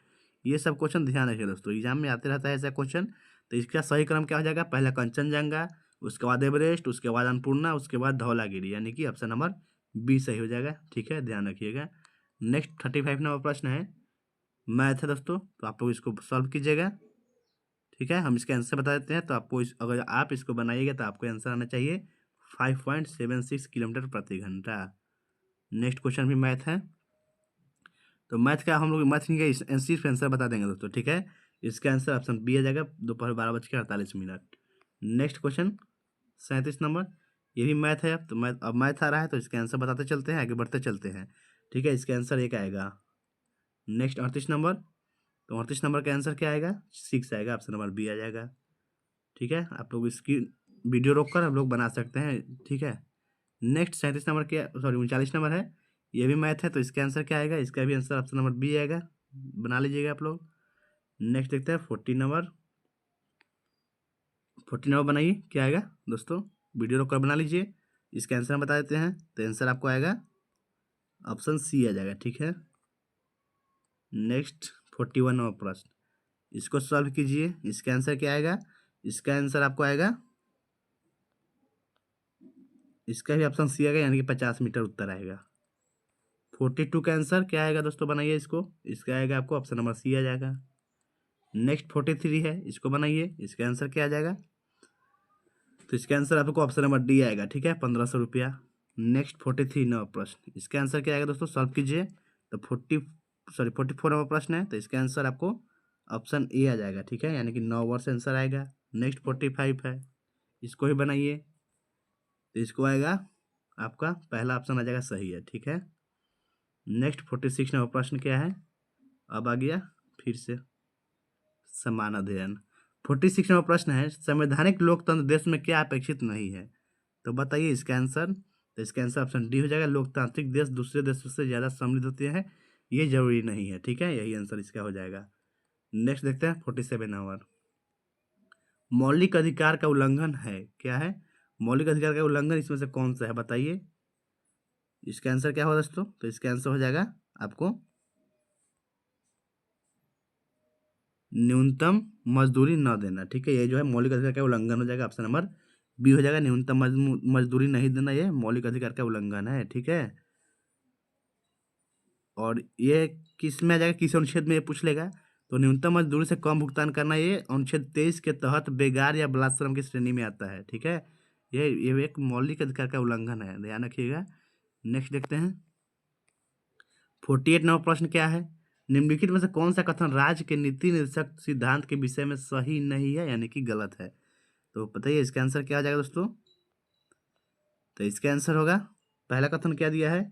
ये सब क्वेश्चन ध्यान रखिए दोस्तों, एग्जाम में आते रहता है ऐसा क्वेश्चन। तो इसका सही क्रम क्या हो जाएगा, पहला कंचनजंगा, उसके बाद एवरेस्ट, उसके बाद अन्नपूर्णा, उसके बाद धौलागिरी, यानी कि ऑप्शन नंबर बी सही हो जाएगा, ठीक है, ध्यान रखिएगा। नेक्स्ट 35 नंबर प्रश्न है, मैथ है दोस्तों, तो आप लोग इसको सॉल्व कीजिएगा, ठीक है। हम इसके आंसर बता देते हैं, तो आपको अगर आप इसको बनाइएगा तो आपको आंसर आना चाहिए 5.76 किलोमीटर प्रति घंटा। नेक्स्ट क्वेश्चन भी मैथ है, तो मैथ का हम लोग मैथ का सिर्फ आंसर बता देंगे दोस्तों, ठीक है। इसका आंसर ऑप्शन बी आ जाएगा, दोपहर 12:48। नेक्स्ट क्वेश्चन 37 नंबर, ये भी मैथ है। तो मैथ, अब मैथ आ रहा है तो इसका आंसर बताते चलते हैं, आगे बढ़ते चलते हैं, ठीक है। इसका आंसर एक आएगा। नेक्स्ट 38 नंबर, तो 38 नंबर का आंसर क्या आएगा, 6 आएगा, ऑप्शन नंबर बी आ जाएगा, ठीक है। आप लोग इसकी वीडियो रोक कर हम लोग बना सकते हैं, ठीक है। नेक्स्ट 37 नंबर क्या, सॉरी 39 नंबर है, ये भी मैथ है, तो इसका आंसर क्या आएगा, इसका भी आंसर ऑप्शन नंबर बी आएगा, बना लीजिएगा आप लोग। नेक्स्ट देखते हैं 40 नंबर, 40 नंबर बनाइए, क्या आएगा दोस्तों, वीडियो रोक कर बना लीजिए। इसका आंसर हम बता देते हैं, तो आंसर आपको आएगा ऑप्शन सी आ जाएगा, ठीक है। नेक्स्ट 41 नंबर प्रश्न, इसको सॉल्व कीजिए, इसका आंसर क्या आएगा, इसका आंसर आपको आएगा, इसका भी ऑप्शन सी आएगा, यानी कि 50 मीटर उत्तर आएगा। 42 का आंसर क्या आएगा दोस्तों, बनाइए इसको, इसका आएगा आपको ऑप्शन नंबर सी आ जाएगा। नेक्स्ट 43 है, इसको बनाइए, इसका आंसर क्या आ जाएगा, तो इसका आंसर आपको ऑप्शन नंबर डी आएगा, ठीक है, 1500 रुपया। नेक्स्ट 43 नंबर प्रश्न, इसका आंसर क्या आएगा दोस्तों, सॉल्व कीजिए। तो 44 नंबर प्रश्न है, तो इसका आंसर आपको ऑप्शन ए आ जाएगा, ठीक है, यानी कि 9 वर्ष आंसर आएगा। नेक्स्ट 45 है, इसको ही बनाइए, तो इसको आएगा आपका पहला ऑप्शन आ जाएगा, सही है, ठीक है। नेक्स्ट 46 नंबर प्रश्न क्या है, अब आ गया फिर से समान अध्ययन। 46 नंबर प्रश्न है, संवैधानिक लोकतंत्र देश में क्या अपेक्षित नहीं है, तो बताइए इसका आंसर। तो इसका आंसर ऑप्शन डी हो जाएगा, लोकतांत्रिक देश दूसरे देशों से ज़्यादा समृद्ध होते हैं, ये जरूरी नहीं है, ठीक है, यही आंसर इसका हो जाएगा। नेक्स्ट देखते हैं 47 नंबर, मौलिक अधिकार का उल्लंघन है, क्या है, मौलिक अधिकार का उल्लंघन इसमें से कौन सा है बताइए। इसका आंसर क्या होगा दोस्तों, तो इसका आंसर हो जाएगा आपको न्यूनतम मजदूरी न देना, ठीक है, ये जो है मौलिक अधिकार का उल्लंघन हो जाएगा, ऑप्शन नंबर बी हो जाएगा, न्यूनतम मजदूरी नहीं देना, ये मौलिक अधिकार का उल्लंघन है, ठीक है। और ये किस में आ जाएगा, किस अनुच्छेद में ये पूछ लेगा, तो न्यूनतम मजदूरी से कम भुगतान करना, ये अनुच्छेद 23 के तहत बेगार या बलात् श्रम की श्रेणी में आता है, ठीक है। ये एक मौलिक अधिकार का उल्लंघन है, ध्यान रखिएगा। नेक्स्ट देखते हैं 48 नंबर प्रश्न क्या है, निम्नलिखित में से कौन सा कथन राज्य के नीति निर्देशक सिद्धांत के विषय में सही नहीं है, यानी कि गलत है। तो बताइए इसका आंसर क्या आ जाएगा दोस्तों। तो इसका आंसर होगा, पहला कथन क्या दिया है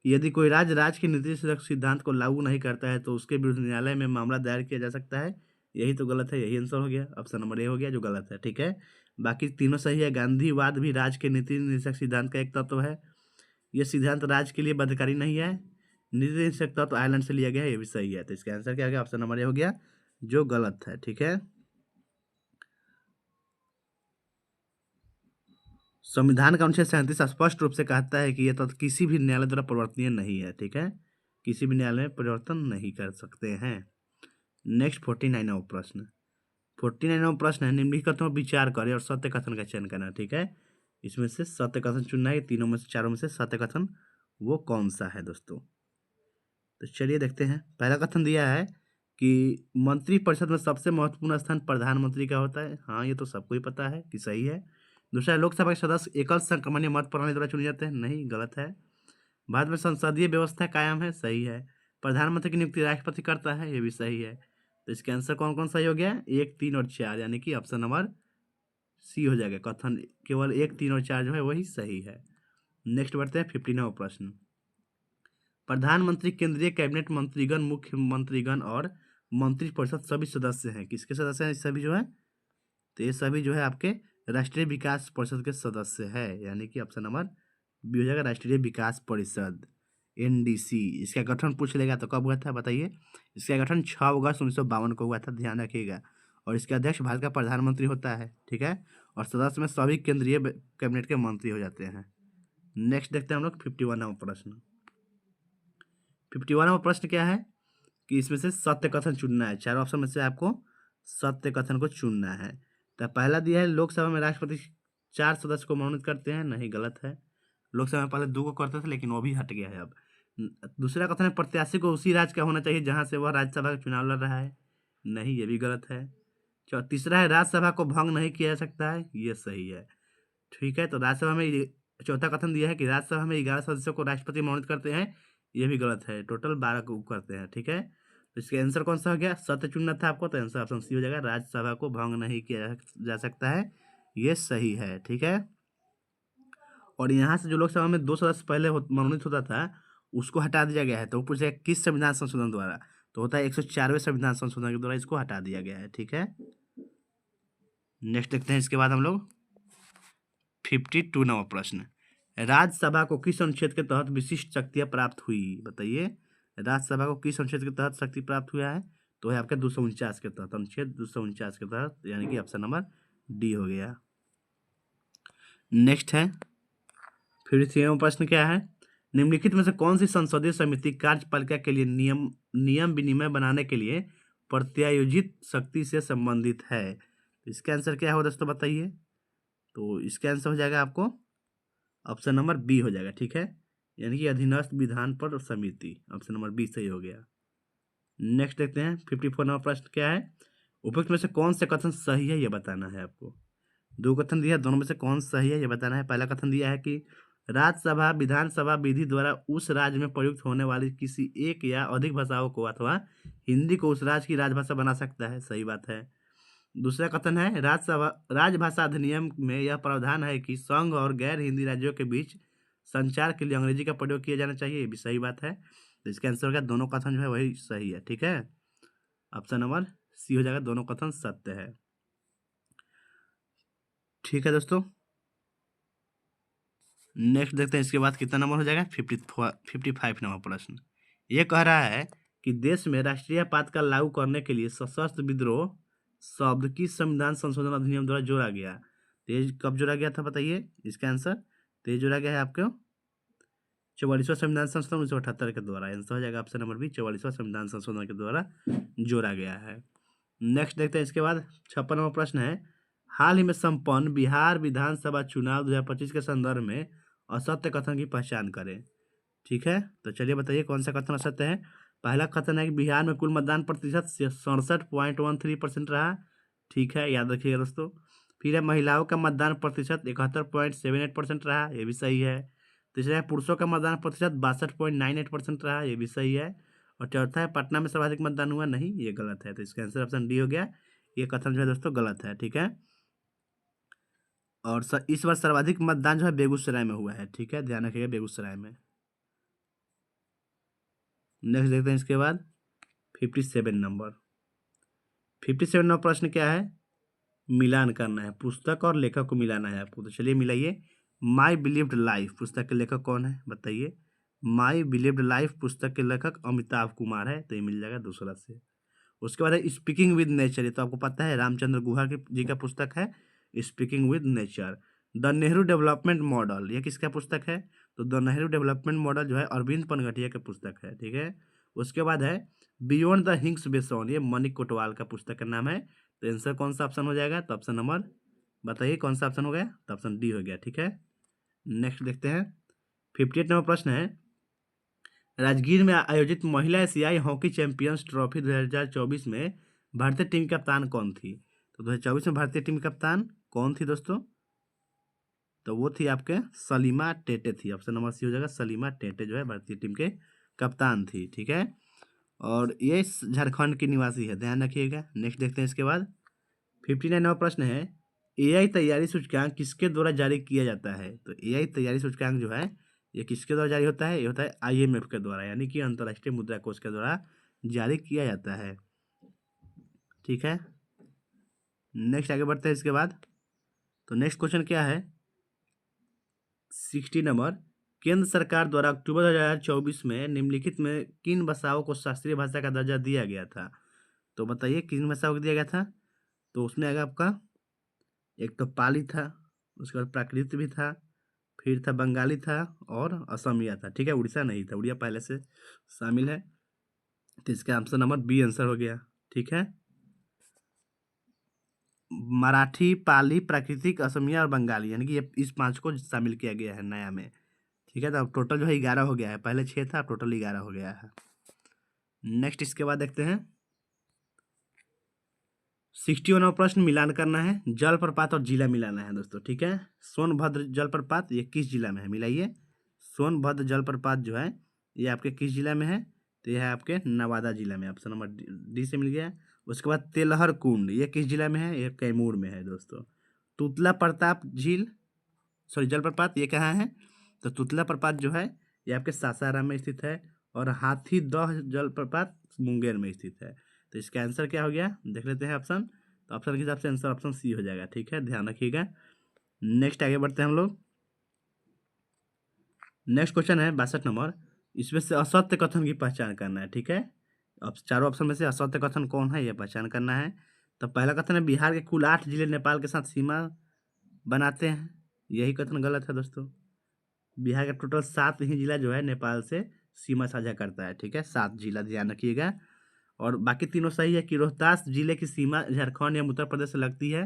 कि यदि कोई राज्य के नीति निर्देशक सिद्धांत को लागू नहीं करता है तो उसके विरुद्ध न्यायालय में मामला दायर किया जा सकता है, यही तो गलत है, यही आंसर हो गया, ऑप्शन नंबर ए हो गया जो गलत है, ठीक है। बाकी तीनों सही है। गांधीवाद भी राज्य के नीति निर्देशक सिद्धांत का एक तत्व है, यह सिद्धांत राज्य के लिए बाध्यकारी नहीं है। नीति निर्देशक तत्व आयरलैंड से लिया गया है, ये भी सही है, तो इसका आंसर क्या हो गया, ऑप्शन नंबर ए हो गया जो गलत है, ठीक है। संविधान का अनुच्छेद 37 स्पष्ट रूप से कहता है कि यह तत्व किसी भी न्यायालय द्वारा परिवर्तनीय नहीं है, ठीक है, किसी भी न्यायालय में परिवर्तन नहीं कर सकते हैं। नेक्स्ट 49वां प्रश्न, 49वां प्रश्न है, निम्नलिखित कथनों पर विचार करें और सत्य कथन का चयन करना, ठीक है। इसमें से सत्य कथन चुनना है, तीनों में से चारों में से सत्य कथन वो कौन सा है दोस्तों। तो चलिए देखते हैं, पहला कथन दिया है कि मंत्रिपरिषद में सबसे महत्वपूर्ण स्थान प्रधानमंत्री का होता है। हाँ, ये तो सबको ही पता है कि सही है। दूसरा, लोकसभा के सदस्य एकल संक्रमणीय मत प्रणाली द्वारा चुने जाते हैं। नहीं, गलत है। भारत में संसदीय व्यवस्था कायम है। सही है। प्रधानमंत्री की नियुक्ति राष्ट्रपति करता है। ये भी सही है। तो इसके आंसर कौन कौन सही हो गया? 1, 3 और 4, यानी कि ऑप्शन नंबर सी हो जाएगा। कथन केवल 1, 3 और 4 जो है वही सही है। नेक्स्ट बढ़ते हैं 59वां प्रश्न। प्रधानमंत्री, केंद्रीय कैबिनेट मंत्रीगण, मुख्यमंत्रीगण और मंत्रिपरिषद सभी सदस्य हैं। किसके सदस्य हैं सभी जो है? तो ये सभी जो है आपके राष्ट्रीय विकास परिषद के सदस्य है, यानी कि ऑप्शन नंबर बी हो जाएगा, राष्ट्रीय विकास परिषद, एनडीसी। इसका गठन पूछ लेगा तो कब हुआ था बताइए? इसका गठन 6 अगस्त 1952 को हुआ था, ध्यान रखिएगा। और इसके अध्यक्ष भारत का प्रधानमंत्री होता है, ठीक है। और सदस्य में सभी केंद्रीय कैबिनेट के मंत्री हो जाते हैं। नेक्स्ट देखते हैं हम लोग 51वां प्रश्न। 51वां प्रश्न क्या है कि इसमें से सत्य कथन चुनना है। 4 ऑप्शन में से आपको सत्य कथन को चुनना है। तो पहला दिया है, लोकसभा में राष्ट्रपति 4 सदस्य को मनोनीत करते हैं। नहीं, गलत है। लोकसभा में पहले 2 को करते थे, लेकिन वो भी हट गया है अब। दूसरा कथन है, प्रत्याशी को उसी राज्य का होना चाहिए जहां से वह राज्यसभा का चुनाव लड़ रहा है। नहीं, ये भी गलत है। तीसरा है, राज्यसभा को भंग नहीं किया जा सकता है। ये सही है, ठीक है। तो राज्यसभा में चौथा कथन दिया है कि राज्यसभा में 11 सदस्यों को राष्ट्रपति मनोनीत करते हैं। ये भी गलत है, टोटल 12 को करते हैं, ठीक है। तो इसका आंसर कौन सा हो गया? सत्य चुनना था आपको, तो आंसर ऑप्शन सी हो जाएगा, राज्यसभा को भंग नहीं किया जा सकता है। ये सही है, ठीक है। और यहाँ से जो लोकसभा में 2 सदस्य पहले मनोनीत होता था, उसको हटा दिया गया है। तो वो पूछेगा किस संविधान संशोधन द्वारा? तो होता है 104वें संविधान संशोधन के द्वारा इसको हटा दिया गया है, ठीक है। नेक्स्ट देखते हैं इसके बाद हम लोग 52वां प्रश्न। राज्यसभा को किस अनुच्छेद के तहत विशिष्ट शक्तियां प्राप्त हुई? बताइए, राज्यसभा को किस अनुच्छेद के तहत शक्ति प्राप्त हुआ है? तो है आपके 249 के तहत, अनुच्छेद 249 के तहत, यानी कि ऑप्शन नंबर डी हो गया। नेक्स्ट है 53वां प्रश्न क्या है? निम्नलिखित में से कौन सी संसदीय समिति कार्यपालिका के लिए नियम विनिमय बनाने के लिए प्रत्यायोजित शक्ति से संबंधित है? इसका आंसर क्या हो दोस्तों बताइए? तो इसका आंसर हो जाएगा आपको ऑप्शन नंबर बी हो जाएगा, ठीक है। यानी कि अधीनस्थ विधान पर समिति, ऑप्शन नंबर बी सही हो गया। नेक्स्ट देखते हैं 54वां प्रश्न क्या है? उपयुक्त में से कौन से कथन सही है ये बताना है आपको। 2 कथन दिया, दोनों में से कौन सही है ये बताना है। पहला कथन दिया है कि राज्यसभा विधानसभा विधि द्वारा उस राज्य में प्रयुक्त होने वाली किसी एक या अधिक भाषाओं को अथवा हिंदी को उस राज्य की राजभाषा बना सकता है। सही बात है। दूसरा कथन है, राज्यसभा राजभाषा अधिनियम में यह प्रावधान है कि संघ और गैर हिंदी राज्यों के बीच संचार के लिए अंग्रेजी का प्रयोग किया जाना चाहिए। ये भी सही बात है। तो इसका आंसर होगा दोनों कथन जो है वही सही है, ठीक है। ऑप्शन नंबर सी हो जाएगा, दोनों कथन सत्य है, ठीक है दोस्तों। नेक्स्ट देखते हैं इसके बाद कितना नंबर हो जाएगा 55वां प्रश्न। ये कह रहा है कि देश में राष्ट्रीय आपातकाल लागू करने के लिए सशस्त्र विद्रोह शब्द किस संविधान संशोधन अधिनियम द्वारा जोड़ा गया? तेज कब जोड़ा गया था बताइए? इसका आंसर तेज जोड़ा गया है आपको 44वां संविधान संशोधन 1978 के द्वारा। आंसर हो जाएगा ऑप्शन नंबर बी, 44वां संविधान संशोधन के द्वारा जोड़ा गया है। नेक्स्ट देखते हैं इसके बाद 56वां प्रश्न है, हाल ही में संपन्न बिहार विधानसभा चुनाव 2025 के संदर्भ में असत्य कथन की पहचान करें, ठीक है। तो चलिए बताइए कौन सा कथन असत्य है। पहला कथन है कि बिहार में कुल मतदान प्रतिशत 67.13% रहा, ठीक है, याद रखिएगा दोस्तों। फिर है महिलाओं का मतदान प्रतिशत 71.78% रहा, ये भी सही है। तीसरा है पुरुषों का मतदान प्रतिशत 62.98% रहा, ये भी सही है। और चौथा है पटना में सर्वाधिक मतदान हुआ, नहीं, ये गलत है। तो इसका आंसर ऑप्शन डी हो गया। ये कथन जो है दोस्तों गलत है, ठीक है। और इस बार सर्वाधिक मतदान जो है बेगूसराय में हुआ है, ठीक है, ध्यान रखिएगा, बेगूसराय में। नेक्स्ट देखते हैं इसके बाद 57 नंबर। 57 नंबर प्रश्न क्या है? मिलान करना है, पुस्तक और लेखक को मिलाना है आपको। तो चलिए मिलाइए। माई बिलीव्ड लाइफ पुस्तक के लेखक कौन है बताइए? माई बिलीव्ड लाइफ पुस्तक के लेखक अमिताभ कुमार है, तो ये मिल जाएगा दूसरा से। उसके बाद है स्पीकिंग विद नेचर, ये तो आपको पता है रामचंद्र गुहा जी का पुस्तक है speaking with nature. The Nehru development model, ये किसका पुस्तक है? तो द नेहरू डेवलपमेंट मॉडल जो है अरविंद पनघटिया का पुस्तक है, ठीक है। उसके बाद है बियॉन्ड द हिंग्स बेसोन, ये मनिक कोटवाल का पुस्तक का नाम है। तो आंसर कौन सा ऑप्शन हो जाएगा? तो ऑप्शन नंबर बताइए कौन सा ऑप्शन हो गया? तो ऑप्शन डी हो गया, ठीक है। नेक्स्ट देखते हैं 58 नंबर प्रश्न है, राजगीर में आयोजित महिला एशियाई हॉकी चैंपियंस ट्रॉफी 2024 में भारतीय टीम की कप्तान कौन थी? तो 2024 में भारतीय टीम की कप्तान कौन थी दोस्तों? तो वो थी आपके सलीमा टेटे थी। ऑप्शन नंबर सी हो जाएगा, सलीमा टेटे जो है भारतीय टीम के कप्तान थी। ठीक है, और ये झारखंड की निवासी है, ध्यान रखिएगा। नेक्स्ट देखते हैं इसके बाद 59वां प्रश्न है, एआई तैयारी सूचकांक किसके द्वारा जारी किया जाता है? तो एआई तैयारी सूचकांक जो है ये किसके द्वारा जारी होता है? ये होता है आईएमएफ के द्वारा, यानी कि अंतर्राष्ट्रीय मुद्रा कोष के द्वारा जारी किया जाता है। ठीक है, नेक्स्ट आगे बढ़ते हैं इसके बाद। तो नेक्स्ट क्वेश्चन क्या है, 60 नंबर, केंद्र सरकार द्वारा अक्टूबर 2024 में निम्नलिखित में किन भाषाओं को शास्त्रीय भाषा का दर्जा दिया गया था? तो बताइए किन भाषाओं को दिया गया था? तो उसमें आएगा आपका, एक तो पाली था, उसके बाद प्राकृत भी था, फिर था बंगाली था और असमिया था। ठीक है, उड़ीसा नहीं था, उड़िया पहले से शामिल है। तो इसका आंसर नंबर बी आंसर हो गया। ठीक है, मराठी, पाली, प्राकृतिक, असमिया और बंगाली, यानी कि ये इस 5 को शामिल किया गया है नया में। ठीक है, तो अब टोटल जो है 11 हो गया है, पहले 6 था, टोटल 11 हो गया है। नेक्स्ट इसके बाद देखते हैं 61वां प्रश्न, मिलान करना है, जलप्रपात और जिला मिलाना है दोस्तों। ठीक है, सोनभद्र जलप्रपात ये किस जिला में है? मिलाइए। सोनभद्र जलप्रपात जो है ये आपके किस जिला में है? तो यह है आपके नवादा जिला में। ऑप्शन नंबर डी से मिल गया। उसके बाद तेलहर कुंड ये किस जिला में है? ये कैमूर में है दोस्तों। तुतला प्रताप झील, सॉरी जलप्रपात ये कहाँ है? तो तुतला प्रपात जो है ये आपके सासाराम में स्थित है, और हाथीदह जलप्रपात मुंगेर में स्थित है। तो इसका आंसर क्या हो गया, देख लेते हैं ऑप्शन। तो ऑप्शन के हिसाब से आंसर ऑप्शन सी हो जाएगा। ठीक है, ध्यान रखिएगा। नेक्स्ट आगे बढ़ते हैं हम लोग। नेक्स्ट क्वेश्चन है 62 नंबर, इसमें से असत्य कथन की पहचान करना है। ठीक है, अब चारों ऑप्शन में से असत्य कथन कौन है ये पहचान करना है। तो पहला कथन है, बिहार के कुल 8 जिले नेपाल के साथ सीमा बनाते हैं, यही कथन गलत है दोस्तों। बिहार का टोटल 7 ही जिला जो है नेपाल से सीमा साझा करता है। ठीक है, 7 जिला, ध्यान रखिएगा। और बाकी तीनों सही है कि रोहतास जिले की सीमा झारखंड या उत्तर प्रदेश से लगती है।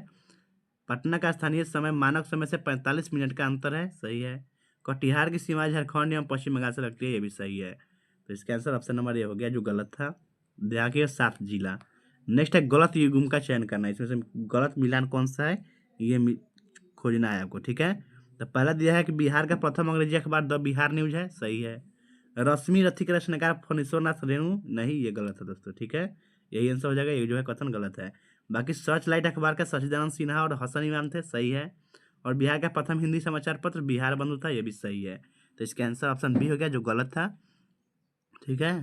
पटना का स्थानीय समय मानक समय से 45 मिनट का अंतर है, सही है। कटिहार की सीमा झारखंड एवं पश्चिम बंगाल से लगती है, ये भी सही है। तो इसका आंसर ऑप्शन नंबर ए हो गया, जो गलत था। ध्यान रखिएगा, 7 जिला। नेक्स्ट है गलत युग्म का चयन करना है, इसमें से गलत मिलान कौन सा है ये खोजना है आपको। ठीक है, तो पहला दिया है कि बिहार का प्रथम अंग्रेजी अखबार द बिहार न्यूज है, सही है। रश्मि रथी के रचनाकार फणीश्वरनाथ रेणु, नहीं, ये गलत है दोस्तों। ठीक है, यही आंसर हो जाएगा, ये जो है कथन गलत है। बाकी सर्च लाइट अखबार का सचिदानंद सिन्हा और हसन इमाम थे, सही है। और बिहार का प्रथम हिंदी समाचार पत्र बिहार बंधु था, ये भी सही है। तो इसका आंसर ऑप्शन बी हो गया, जो गलत था। ठीक है,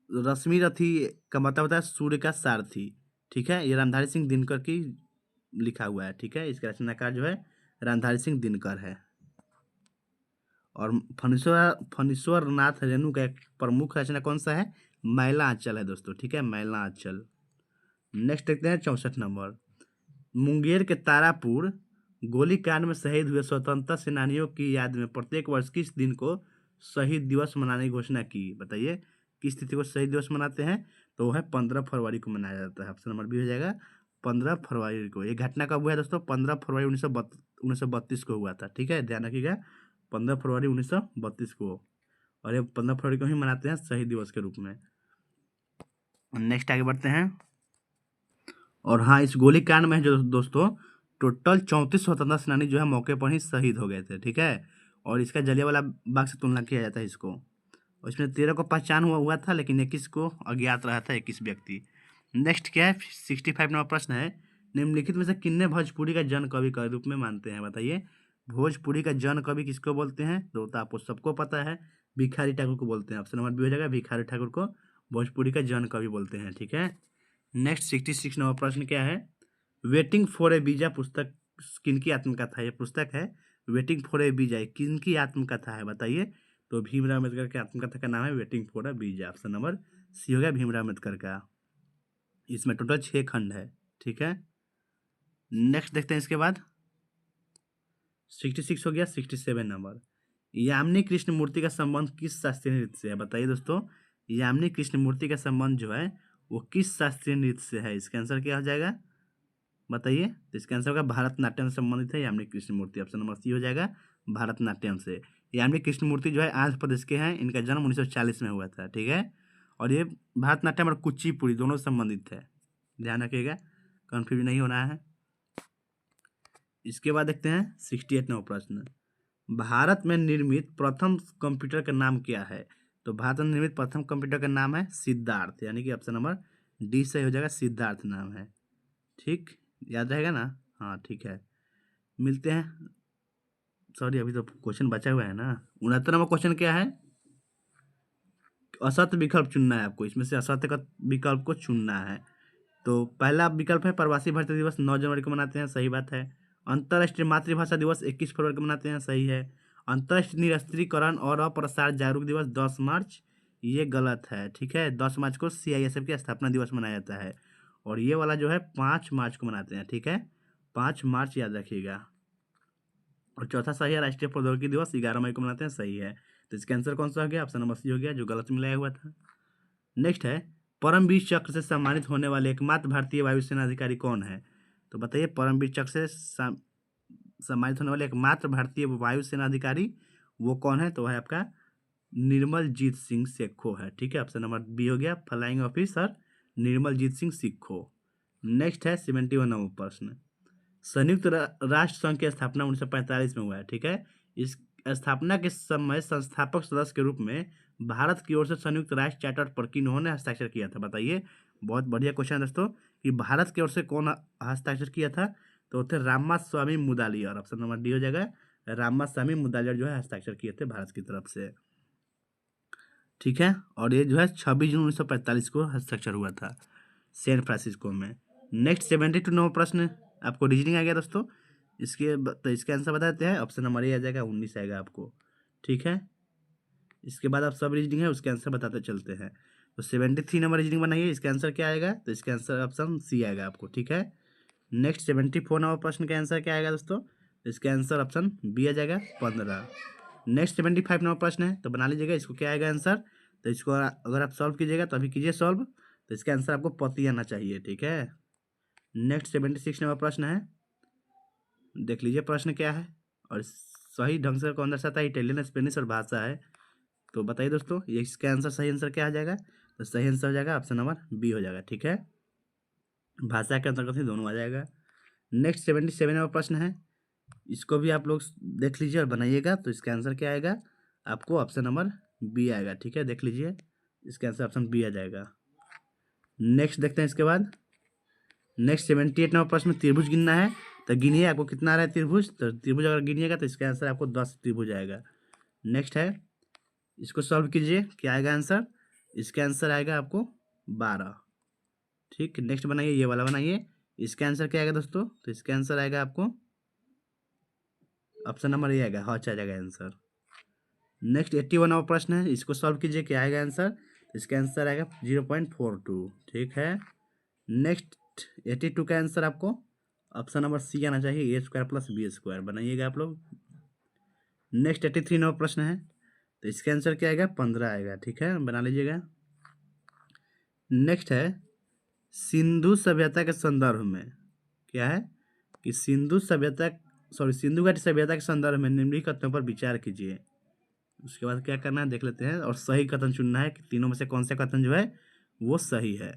रश्मि रथी का मतलब होता है सूर्य का सारथी। ठीक है, ये रामधारी सिंह दिनकर की लिखा हुआ है। ठीक है, इसका रचनाकार जो है रामधारी सिंह दिनकर है। और फणीश्वर नाथ रेणु का एक प्रमुख रचना कौन सा है? मैला आंचल है दोस्तों। ठीक है, मैला आंचल। नेक्स्ट देखते हैं 64 नंबर, मुंगेर के तारापुर गोलीकांड में शहीद हुए स्वतंत्रता सेनानियों की याद में प्रत्येक वर्ष किस दिन को शहीद दिवस मनाने की घोषणा की? बताइए किस तिथि को शहीद दिवस मनाते हैं? तो वो है 15 फरवरी को मनाया जाता है। ऑप्शन नंबर बी हो जाएगा, 15 फरवरी को। ये घटना कब हुआ है दोस्तों? 15 फरवरी 1932 को हुआ था। ठीक है, ध्यान रखिएगा, 15 फरवरी 1932 को। और ये 15 फरवरी को ही मनाते हैं शहीद दिवस के रूप में। नेक्स्ट आगे बढ़ते हैं। और हाँ, इस गोलीकांड में जो दोस्तों टोटल 34 स्वतंत्रता सेनानी जो है मौके पर ही शहीद हो गए थे। ठीक है, और इसका जलियांवाला बाग से तुलना किया जाता है इसको। और इसमें 13 को पहचान हुआ था, लेकिन 21 को अज्ञात रहा था, 21 व्यक्ति। नेक्स्ट क्या है, 65 नंबर प्रश्न है, निम्नलिखित में से किन्ने भोजपुरी का जन कवि के रूप में मानते हैं? बताइए, भोजपुरी का जन कवि किसको बोलते हैं? तो आपको सबको पता है, भिखारी ठाकुर को बोलते हैं। ऑप्शन नंबर बी हो जाएगा, भिखारी ठाकुर को भोजपुरी का जन कवि बोलते हैं। ठीक है, नेक्स्ट 66 नंबर प्रश्न क्या है, वेटिंग फॉर ए वीजा पुस्तक किनकी आत्मकथा है? ये पुस्तक है वेटिंग फॉर ए वीजा, किनकी आत्मकथा है बताइए? तो भीमराव अम्बेडकर की आत्मकथा का नाम है waiting for a visa. Option number C हो गया, भीमराव अम्बेडकर का। इसमें टोटल 6 खंड है। ठीक है, नेक्स्ट देखते हैं इसके बाद 66 हो गया। 67 नंबर, यामिनी कृष्ण मूर्ति का संबंध किस शास्त्रीय नृत्य से है? बताइए दोस्तों, यामिनी कृष्ण मूर्ति का संबंध जो है वो किस शास्त्रीय नृत्य से है? इसका आंसर क्या हो जाएगा बताइए? तो इसका आंसर होगा भारतनाट्यम से संबंधित है यामिनी कृष्ण मूर्ति। ऑप्शन नंबर सी हो जाएगा, भारतनाट्यम से। यामिनी कृष्णमूर्ति जो है आंध्र प्रदेश के हैं। इनका जन्म 1940 में हुआ था, ठीक है। और ये भरतनाट्यम और कुचिपुड़ी दोनों संबंधित है, ध्यान रखिएगा, कन्फ्यूज नहीं होना है। इसके बाद देखते हैं 68 नंबर प्रश्न, भारत में निर्मित प्रथम कंप्यूटर का नाम क्या है? तो भारत में निर्मित प्रथम कंप्यूटर का नाम है सिद्धार्थ, यानी कि ऑप्शन नंबर डी सही हो जाएगा, सिद्धार्थ नाम है। ठीक, याद रहेगा ना? हाँ ठीक है, मिलते हैं। सॉरी, अभी तो क्वेश्चन बचा हुआ है ना। 69 नंबर क्वेश्चन क्या है? असत्य विकल्प चुनना है आपको, इसमें से असत्य का विकल्प को चुनना है। तो पहला विकल्प है प्रवासी भारतीय दिवस 9 जनवरी को मनाते हैं, सही बात है। अंतर्राष्ट्रीय मातृभाषा दिवस 21 फरवरी को मनाते हैं, सही है। अंतर्राष्ट्रीय निरस्त्रीकरण और अप्रसार जागरूक दिवस 10 मार्च, ये गलत है, ठीक है। 10 मार्च को CISF की स्थापना दिवस मनाया जाता है, और ये वाला जो है 5 मार्च को मनाते हैं, ठीक है। 5 मार्च याद रखिएगा। और चौथा सही है, राष्ट्रीय प्रौद्योगिकी दिवस 11 मई को मनाते हैं, सही है। तो इसका आंसर कौन सा हो गया? ऑप्शन नंबर सी हो गया, जो गलत मिलाया हुआ था। नेक्स्ट है, परमवीर चक्र से सम्मानित होने वाले एकमात्र भारतीय वायुसेना अधिकारी कौन है? तो बताइए, परमवीर चक्र से सम्मानित होने वाले एकमात्र भारतीय वायुसेना अधिकारी वो कौन है? तो वह है आपका निर्मलजीत सिंह सेखो है, ठीक है। ऑप्शन नंबर बी हो गया, flying officer Nirmaljit Singh Sekhon. Next है 71 नंबर प्रश्न, संयुक्त राष्ट्र संघ की स्थापना 1945 में हुआ है, ठीक है। इस स्थापना के समय संस्थापक सदस्य के रूप में भारत की ओर से संयुक्त राष्ट्र चार्टर पर किन्होंने हस्ताक्षर किया था? बताइए, बहुत बढ़िया क्वेश्चन है दोस्तों, कि भारत की ओर से कौन हस्ताक्षर किया था? तो थे Ramaswami Mudaliar, option number D हो जाएगा, रामास्वामी मुदालियर जो है हस्ताक्षर किए थे भारत की तरफ से, ठीक है। और ये जो है 26 जून 1945 को हस्ताक्षर हुआ था सैन फ्रांसिस्को में। नेक्स्ट 72 नंबर प्रश्न, आपको रीजनिंग आ गया दोस्तों। तो इसके आंसर बता देते हैं, ऑप्शन नंबर ए आ जाएगा, 19 आएगा आपको, ठीक है। इसके बाद आप सब रीजनिंग है उसके आंसर बताते चलते हैं। तो 73 नंबर रीजनिंग बनाइए, इसका आंसर क्या आएगा? तो इसका आंसर ऑप्शन सी आएगा आपको, ठीक है। नेक्स्ट 74 नंबर प्रश्न का आंसर क्या आएगा दोस्तों? तो इसका आंसर ऑप्शन बी आ जाएगा, 15। नेक्स्ट 75 नंबर प्रश्न है, तो बना लीजिएगा, इसको क्या आएगा आंसर? तो इसको अगर आप सॉल्व कीजिएगा तो अभी कीजिए सॉल्व, तो इसका आंसर आपको पति आना चाहिए, ठीक है। नेक्स्ट 76 नंबर प्रश्न है, देख लीजिए प्रश्न क्या है, और सही ढंग से कौन दर्शाता है? इटालियन, स्पेनिश और भाषा है। तो बताइए दोस्तों, ये इसका आंसर, सही आंसर क्या आ जाएगा? तो सही आंसर हो जाएगा ऑप्शन नंबर बी हो जाएगा, ठीक है। भाषा के अंतर्गत ही दोनों आ जाएगा। नेक्स्ट 77 नंबर प्रश्न है, इसको भी आप लोग देख लीजिए और बनाइएगा। तो इसका आंसर क्या आएगा? आपको ऑप्शन नंबर बी आएगा, ठीक है, देख लीजिए, इसका आंसर ऑप्शन बी आ जाएगा। नेक्स्ट देखते हैं इसके बाद, नेक्स्ट 78 नंबर प्रश्न में त्रिभुज गिनना है। तो गिनिए, आपको कितना आ रहा है त्रिभुज? तो त्रिभुज अगर गिनिएगा तो इसका आंसर आपको 10 त्रिभुज आएगा। नेक्स्ट है, इसको सॉल्व कीजिए, क्या आएगा आंसर? इसका आंसर आएगा आपको 12, ठीक। नेक्स्ट बनाइए, ये वाला बनाइए, इसका आंसर क्या आएगा दोस्तों? तो इसका आंसर आएगा आपको ऑप्शन नंबर ए आएगा, हाँ, आ जाएगा आंसर। नेक्स्ट 81 नंबर प्रश्न है, इसको सॉल्व कीजिए, क्या आएगा आंसर? तो इसका आंसर आएगा 0.42, ठीक है। नेक्स्ट 82 का आंसर आपको ऑप्शन नंबर सी आना चाहिए, A² + B², बनाइएगा आप लोग। नेक्स्ट 83 नंबर प्रश्न है, तो इसका आंसर क्या आएगा? 15 आएगा, ठीक है, बना लीजिएगा। नेक्स्ट है, सिंधु सभ्यता के संदर्भ में क्या है? कि सिंधु घाटी सभ्यता के संदर्भ में निम्नलिखित कथनों पर विचार कीजिए। उसके बाद क्या करना है देख लेते हैं, और सही कथन चुनना है कि तीनों में से कौन सा कथन जो है वो सही है।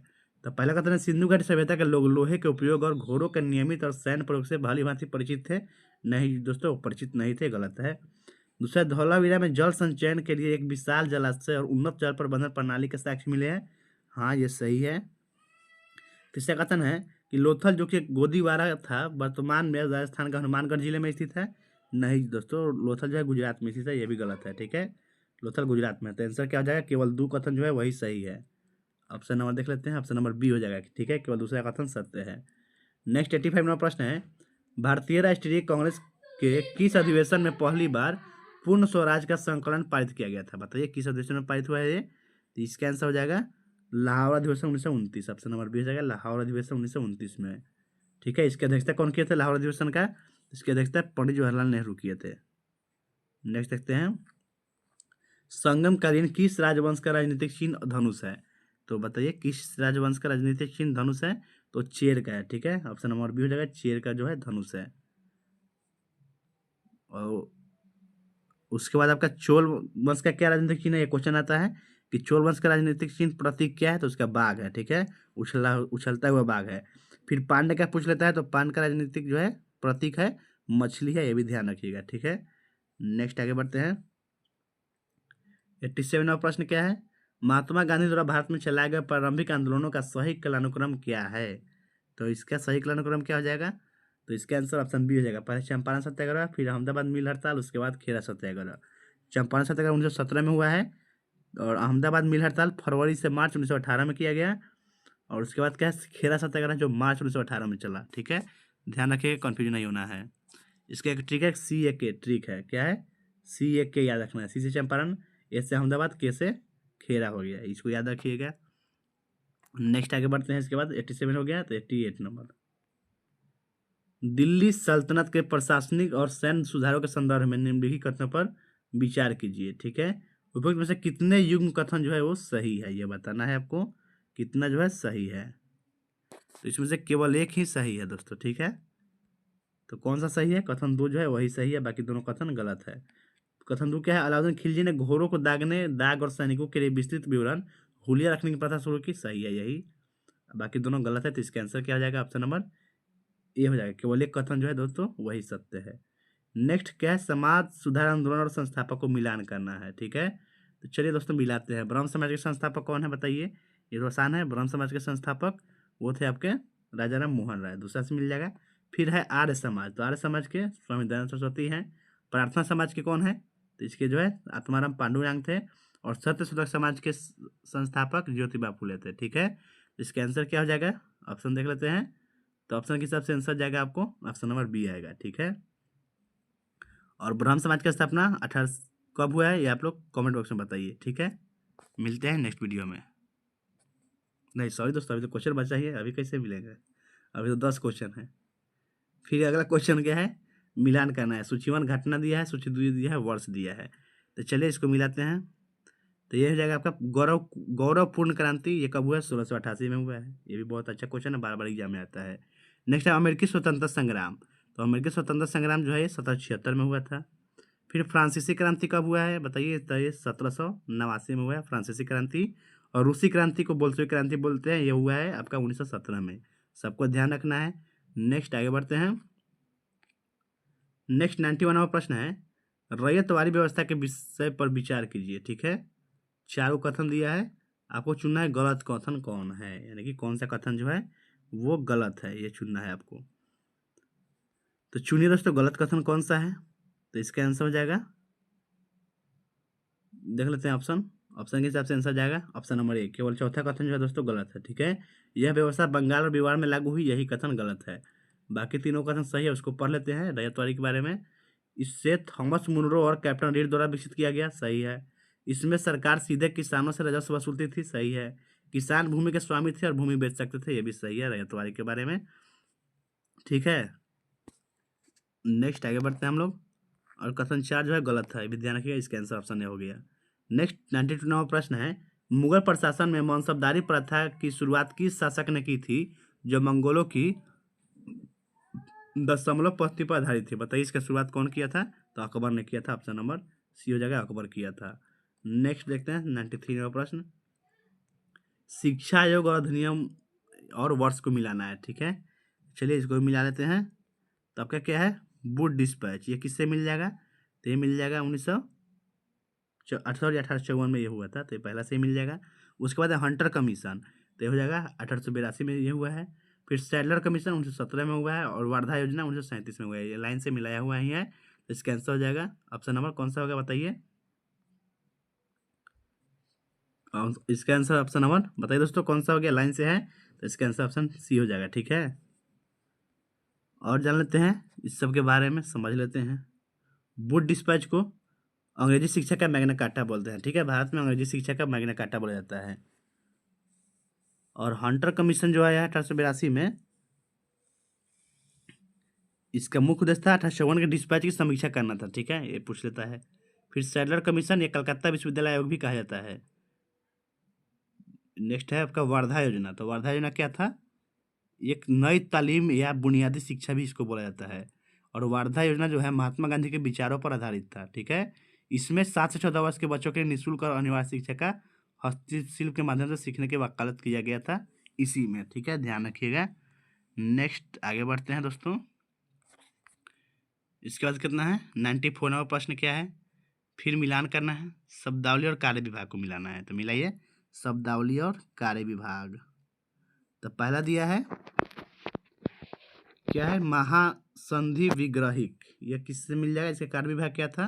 तो पहला कथन है, सिंधु घाटी सभ्यता के लोग लोहे के उपयोग और घोड़ों के नियमित और सैन्य प्रयोग से भली भांति परिचित थे। नहीं दोस्तों, परिचित नहीं थे, गलत है। दूसरा, धौलावीरा में जल संचयन के लिए एक विशाल जलाशय और उन्नत जल प्रबंधन प्रणाली के साक्ष्य मिले हैं। हाँ, ये सही है। तीसरा कथन है कि लोथल जो कि गोदीवारा था, वर्तमान में राजस्थान का हनुमानगढ़ जिले में स्थित है। नहीं दोस्तों, लोथल जो है गुजरात में स्थित है, ये भी गलत है, ठीक है। लोथल गुजरात में, तो आंसर क्या हो जाएगा? केवल 2 कथन जो है वही सही है। ऑप्शन नंबर देख लेते हैं, ऑप्शन नंबर बी हो जाएगा, ठीक है, केवल दूसरा कथन सत्य है। नेक्स्ट 85 नंबर प्रश्न है, भारतीय राष्ट्रीय कांग्रेस के किस अधिवेशन में पहली बार पूर्ण स्वराज का संकलन पारित किया गया था? बताइए, किस अधिवेशन में पारित हुआ है ये? तो इसका आंसर हो जाएगा लाहौर अधिवेशन 1929, ऑप्शन नंबर बी हो जाएगा, लाहौर अधिवेशन 1929 में, ठीक है। इसकी अध्यक्षता कौन किए थे लाहौर अधिवेशन का? इसकी अध्यक्षता पंडित जवाहरलाल नेहरू किए थे। नेक्स्ट देखते हैं, संगमकालीन किस राजवंश का राजनीतिक चिन्ह धनुष है? तो बताइए, किस राजवंश का राजनीतिक चिन्ह धनुष है? तो चेर का है, ठीक है, ऑप्शन नंबर बी हो जाएगा, चेर का जो है धनुष है। और उसके बाद आपका चोल वंश का क्या राजनीतिक चिन्ह है, ये क्वेश्चन आता है कि चोल वंश का राजनीतिक चिन्ह प्रतीक क्या है, तो उसका बाघ है, ठीक है, उछलता हुआ बाघ है। फिर पांड्य का पूछ लेता है, तो पांड्य का राजनीतिक जो है प्रतीक है मछली है, ये भी ध्यान रखिएगा, ठीक है। नेक्स्ट आगे बढ़ते हैं। 87वां प्रश्न क्या है, महात्मा गांधी द्वारा भारत में चलाए गए प्रारंभिक आंदोलनों का सही कालानुक्रम क्या है, तो इसका सही कालानुक्रम क्या हो जाएगा, तो इसका आंसर ऑप्शन बी हो जाएगा। पहले चंपारण सत्याग्रह, फिर अहमदाबाद मिल हड़ताल, उसके बाद खेरा सत्याग्रह। चंपारण सत्याग्रह 1917 में हुआ है, और अहमदाबाद मिल हड़ताल फरवरी से मार्च 1918 में किया गया, और उसके बाद क्या है, खेरा सत्याग्रह जो मार्च 1918 में चला, ठीक है। ध्यान रखिए, कन्फ्यूजन नहीं होना है। इसका एक ट्रिक है, CA ट्रिक है, क्या है, CA याद रखना है। सी से चंपारण, ए से अहमदाबाद, के से खेरा हो गया, इसको याद रखिएगा। नेक्स्ट आगे बढ़ते हैं। इसके बाद 87 हो गया, तो 88 नंबर, दिल्ली सल्तनत के प्रशासनिक और सैन्य सुधारों के संदर्भ में निम्नलिखित कथनों पर विचार कीजिए, ठीक है। उपयुक्त में से कितने युग्म कथन जो है वो सही है, ये बताना है आपको, कितना जो है सही है। तो इसमें से केवल एक ही सही है दोस्तों, ठीक है। तो कौन सा सही है, कथन 2 जो है वही सही है, बाकी दोनों कथन गलत है। कथन 2 क्या है, अलाउद्दीन खिलजी ने घोड़ों को दागने, दाग और सैनिकों के लिए विस्तृत विवरण हुलिया रखने की प्रथा शुरू की, सही है यही, बाकी दोनों गलत है। तो इसका आंसर क्या हो जाएगा, ऑप्शन नंबर ए हो जाएगा, केवल एक कथन जो है दोस्तों वही सत्य है। नेक्स्ट क्या है, समाज सुधार आंदोलन और संस्थापक को मिलान करना है, ठीक है। तो चलिए दोस्तों मिलाते हैं। ब्रह्म समाज के संस्थापक कौन है बताइए, ये तो आसान है। ब्रह्म समाज के संस्थापक वो थे आपके राजा राम मोहन राय, दूसरा से मिल जाएगा। फिर है आर्य समाज, तो आर्य समाज के स्वामी दयानंद सरस्वती हैं। प्रार्थना समाज के कौन है, तो इसके जो है आत्माराम पांडुरंग थे। और सत्य शोधक समाज के संस्थापक ज्योतिबा फुले थे, ठीक है। इसका आंसर क्या हो जाएगा, ऑप्शन देख लेते हैं। तो ऑप्शन के हिसाब से आंसर जाएगा आपको ऑप्शन नंबर बी आएगा, ठीक है। और ब्रह्म समाज की स्थापना 18 कब हुआ है, ये आप लोग कमेंट बॉक्स में बताइए, ठीक है। मिलते हैं नेक्स्ट वीडियो में। नहीं सॉरी दोस्तों, अभी तो क्वेश्चन बचा ही है, अभी कैसे मिलेंगे, अभी तो 10 क्वेश्चन है। फिर अगला क्वेश्चन क्या है, मिलान करना है। सूची 1 घटना दिया है, सूची 2 दिया है, वर्ष दिया है। तो चलिए इसको मिलाते हैं। तो ये हो जाएगा आपका गौरवपूर्ण क्रांति, ये कब हुआ है, 1688 में हुआ है। ये भी बहुत अच्छा क्वेश्चन है, बार बार एग्जाम में आता है। नेक्स्ट है अमेरिकी स्वतंत्रता संग्राम, तो अमेरिकी स्वतंत्रता संग्राम जो है 1776 में हुआ था। फिर फ्रांसीसी क्रांति कब हुआ है बताइए, तो ये 1789 में हुआ है फ्रांसीसी क्रांति। और रूसी क्रांति को बोल्शेविक क्रांति बोलते हैं, ये हुआ है आपका 1917 में। सबको ध्यान रखना है। नेक्स्ट आगे बढ़ते हैं। नेक्स्ट 91वां प्रश्न है, रैयतवाड़ी व्यवस्था के विषय पर विचार कीजिए, ठीक है। चारों कथन दिया है, आपको चुनना है गलत कथन कौन है, यानी कि कौन सा कथन जो है वो गलत है, ये चुनना है आपको। तो चुनिए दोस्तों गलत कथन कौन सा है, तो इसका आंसर हो जाएगा, देख लेते हैं ऑप्शन। ऑप्शन के हिसाब से आंसर जाएगा ऑप्शन नंबर 1, केवल चौथा कथन जो है दोस्तों गलत है, ठीक है। यह व्यवस्था बंगाल और बिहार में लागू हुई, यही कथन गलत है। बाकी तीनों कथन सही है, उसको पढ़ लेते हैं। रैयतवाड़ी के बारे में, इससे थॉमस मुनरो और कैप्टन रीड द्वारा विकसित किया गया, सही है। इसमें सरकार सीधे किसानों से राजस्व वसूलती थी, सही है। किसान भूमि के स्वामी थे और भूमि बेच सकते थे, ये भी सही है रैयतवाड़ी के बारे में, ठीक है। नेक्स्ट आगे बढ़ते हैं हम लोग। और कथन 4 जो है गलत है, ये भी ध्यान रखिएगा, इसका आंसर ऑप्शन ए हो गया। नेक्स्ट 92वां प्रश्न है, मुगल प्रशासन में मनसबदारी प्रथा की शुरुआत किस शासक ने की थी, जो मंगोलों की दशमलव पद्धति पर आधारित थी, बताइए इसका शुरुआत कौन किया था, तो अकबर ने किया था, ऑप्शन नंबर सी हो जाएगा, अकबर किया था। नेक्स्ट देखते हैं 93वां प्रश्न, शिक्षा आयोग और अधिनियम और वर्ष को मिलाना है, ठीक है। चलिए इसको भी मिला लेते हैं। तो आपका क्या है, वुड डिस्पैच, ये किससे मिल जाएगा, तो ये मिल जाएगा 1854 में ये हुआ था, तो ये पहला से ही मिल जाएगा। उसके बाद है हंटर कमीशन, तो ये हो जाएगा 1882 में ये हुआ है। फिर सैडलर कमीशन 1917 में हुआ है, और वर्धा योजना 1937 में हुआ है, ये लाइन से मिलाया हुआ ही है। तो इसका आंसर हो जाएगा ऑप्शन नंबर कौन सा होगा बताइए, इसका आंसर ऑप्शन नंबर बताइए दोस्तों कौन सा हो गया, लाइन से है, तो इसका आंसर ऑप्शन सी हो जाएगा, ठीक है। और जान लेते हैं इस सब के बारे में, समझ लेते हैं। वुड डिस्पैच को अंग्रेजी शिक्षा का मैग्ना कार्टा बोलते हैं, ठीक है। भारत में अंग्रेजी शिक्षा का मैग्ना कार्टा बोला जाता है। और हंटर कमीशन जो आया है 1882 में, इसका मुख्य उद्देश्य था 1854 के डिस्पैच की समीक्षा करना था, ठीक है, ये पूछ लेता है। फिर सैडलर कमीशन, ये कलकत्ता विश्वविद्यालय आयोग भी कहा जाता है। नेक्स्ट है आपका वर्धा योजना, तो वर्धा योजना क्या था, एक नई तालीम या बुनियादी शिक्षा भी इसको बोला जाता है। और वर्धा योजना जो है महात्मा गांधी के विचारों पर आधारित था, ठीक है। इसमें 7 से 14 वर्ष के बच्चों के लिए निःशुल्क और अनिवार्य शिक्षा का हस्तशिल्प के माध्यम से सीखने की वकालत किया गया था इसी में। ठीक है, ध्यान रखिएगा। नेक्स्ट आगे बढ़ते हैं दोस्तों। इसके बाद कितना है 94वां प्रश्न क्या है, फिर मिलान करना है, शब्दावली और कार्य विभाग को मिलाना है। तो मिलाइए शब्दावली और कार्य विभाग। तो पहला दिया है क्या है, महासंधि विग्रहिक, यह किससे मिल जाएगा, इसका कार्य विभाग क्या था,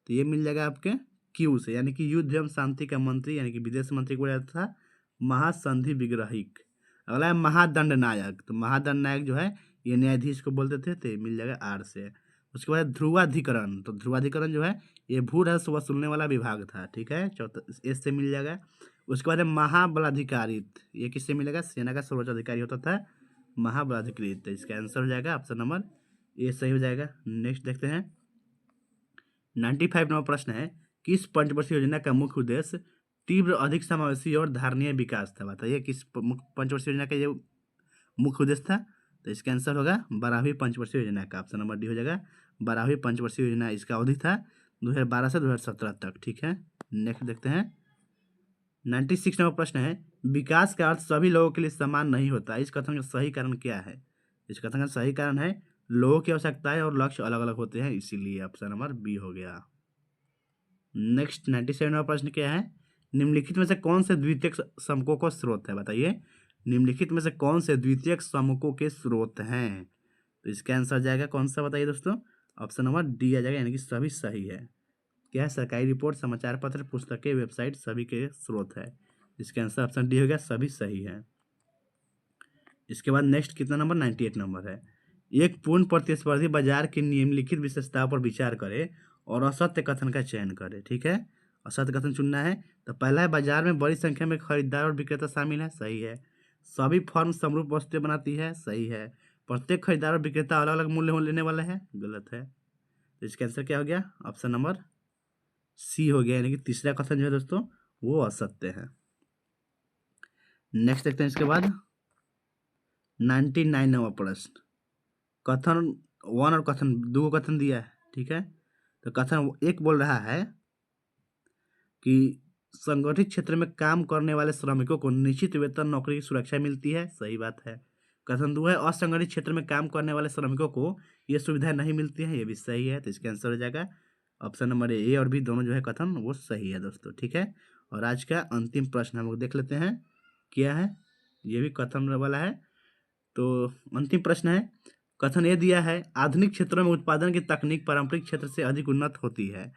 तो ये मिल जाएगा आपके क्यू से, यानी कि युद्ध एवं शांति का मंत्री यानी कि विदेश मंत्री को बोला जाता था महासंधि विग्रहिक। अगला है महादंड नायक, तो महादंड नायक जो है ये न्यायाधीश को बोलते थे, तो ये मिल जाएगा आर से। उसके बाद ध्रुवाधिकरण, तो ध्रुवाधिकरण जो है ये भू रहस्य वसूलने वाला विभाग था। ठीक है, चौथा एस से मिल जाएगा। उसके बाद है महाबलाधिकारित, ये किससे मिलेगा, सेना का सर्वोच्च अधिकारी होता था महाबलाधिकृत। तो इसका आंसर हो जाएगा ऑप्शन नंबर ए सही हो जाएगा। नेक्स्ट देखते हैं 95 नंबर प्रश्न है, किस पंचवर्षीय योजना का मुख्य उद्देश्य तीव्र अधिक समावेशी और धारणीय विकास था। बताइए किस पंचवर्षीय योजना का ये मुख्य उद्देश्य था। तो इसका आंसर होगा 12वीं पंचवर्षीय योजना का, ऑप्शन नंबर डी हो जाएगा 12वीं पंचवर्षीय योजना। इसका अवधि था 2012 से 2017 तक। ठीक है, नेक्स्ट देखते हैं 96 नंबर प्रश्न है, विकास का अर्थ सभी लोगों के लिए समान नहीं होता, इस कथन का सही कारण क्या है। इस कथन का सही कारण है लोगों की आवश्यकताएं और लक्ष्य अलग अलग होते हैं, इसीलिए ऑप्शन नंबर बी हो गया। नेक्स्ट 97 नंबर प्रश्न क्या है, निम्नलिखित में से कौन से द्वितीयक समकों का स्रोत है। बताइए निम्नलिखित में से कौन से द्वितीयक समकों के स्रोत हैं। तो इसका आंसर जाएगा कौन सा, बताइए दोस्तों, ऑप्शन नंबर डी आ जाएगा, यानी कि सभी सही है। क्या है, सरकारी रिपोर्ट, समाचार पत्र, पुस्तकें, वेबसाइट सभी के स्रोत है। इसका आंसर ऑप्शन डी हो गया, सभी सही है। इसके बाद नेक्स्ट कितना नंबर 98 नंबर है, एक पूर्ण प्रतिस्पर्धी बाजार की निम्नलिखित विशेषताओं पर विचार करे और असत्य कथन का चयन करे। ठीक है, असत्य कथन चुनना है। तो पहला है बाजार में बड़ी संख्या में खरीदार और विक्रेता शामिल है, सही है। सभी फर्म समरूप वस्तुएं बनाती है, सही है। प्रत्येक खरीदार और विक्रेता अलग अलग मूल्य लेने वाले हैं, गलत है। तो इसका आंसर क्या हो गया, ऑप्शन नंबर सी हो गया, यानी कि तीसरा कथन जो है दोस्तों वो असत्य है। नेक्स्ट देखते हैं इसके बाद 99 नंबर प्रश्न, कथन 1 और कथन 2 को कथन दिया है। ठीक है, तो कथन 1 बोल रहा है कि संगठित क्षेत्र में काम करने वाले श्रमिकों को निश्चित वेतन नौकरी की सुरक्षा मिलती है, सही बात है। कथन 2 है असंगठित क्षेत्र में काम करने वाले श्रमिकों को ये सुविधाएं नहीं मिलती हैं, ये भी सही है। तो इसका आंसर हो जाएगा ऑप्शन नंबर ए और बी, दोनों जो है कथन वो सही है दोस्तों। ठीक है, और आज का अंतिम प्रश्न हम लोग देख लेते हैं क्या है, ये भी कथन वाला है। तो अंतिम प्रश्न है, कथन ये दिया है आधुनिक क्षेत्रों में उत्पादन की तकनीक पारंपरिक क्षेत्र से अधिक उन्नत होती है,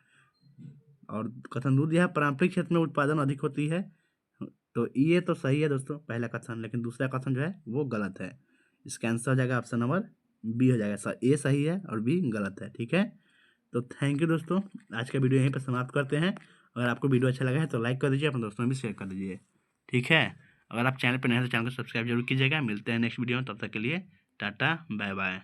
और कथन 2 दिया है पारंपरिक क्षेत्र में उत्पादन अधिक होती है। तो ये तो सही है दोस्तों पहला कथन, लेकिन दूसरा कथन जो है वो गलत है। इसका आंसर हो जाएगा ऑप्शन नंबर बी हो जाएगा, ए सही है और बी गलत है। ठीक है, तो थैंक यू दोस्तों, आज का वीडियो यहीं पर समाप्त करते हैं। अगर आपको वीडियो अच्छा लगा है तो लाइक कर दीजिए, अपने दोस्तों में भी शेयर कर दीजिए। ठीक है, अगर आप चैनल पर नए हैं तो चैनल को सब्सक्राइब जरूर कीजिएगा। मिलते हैं नेक्स्ट वीडियो में, तब तक के लिए टाटा बाय बाय।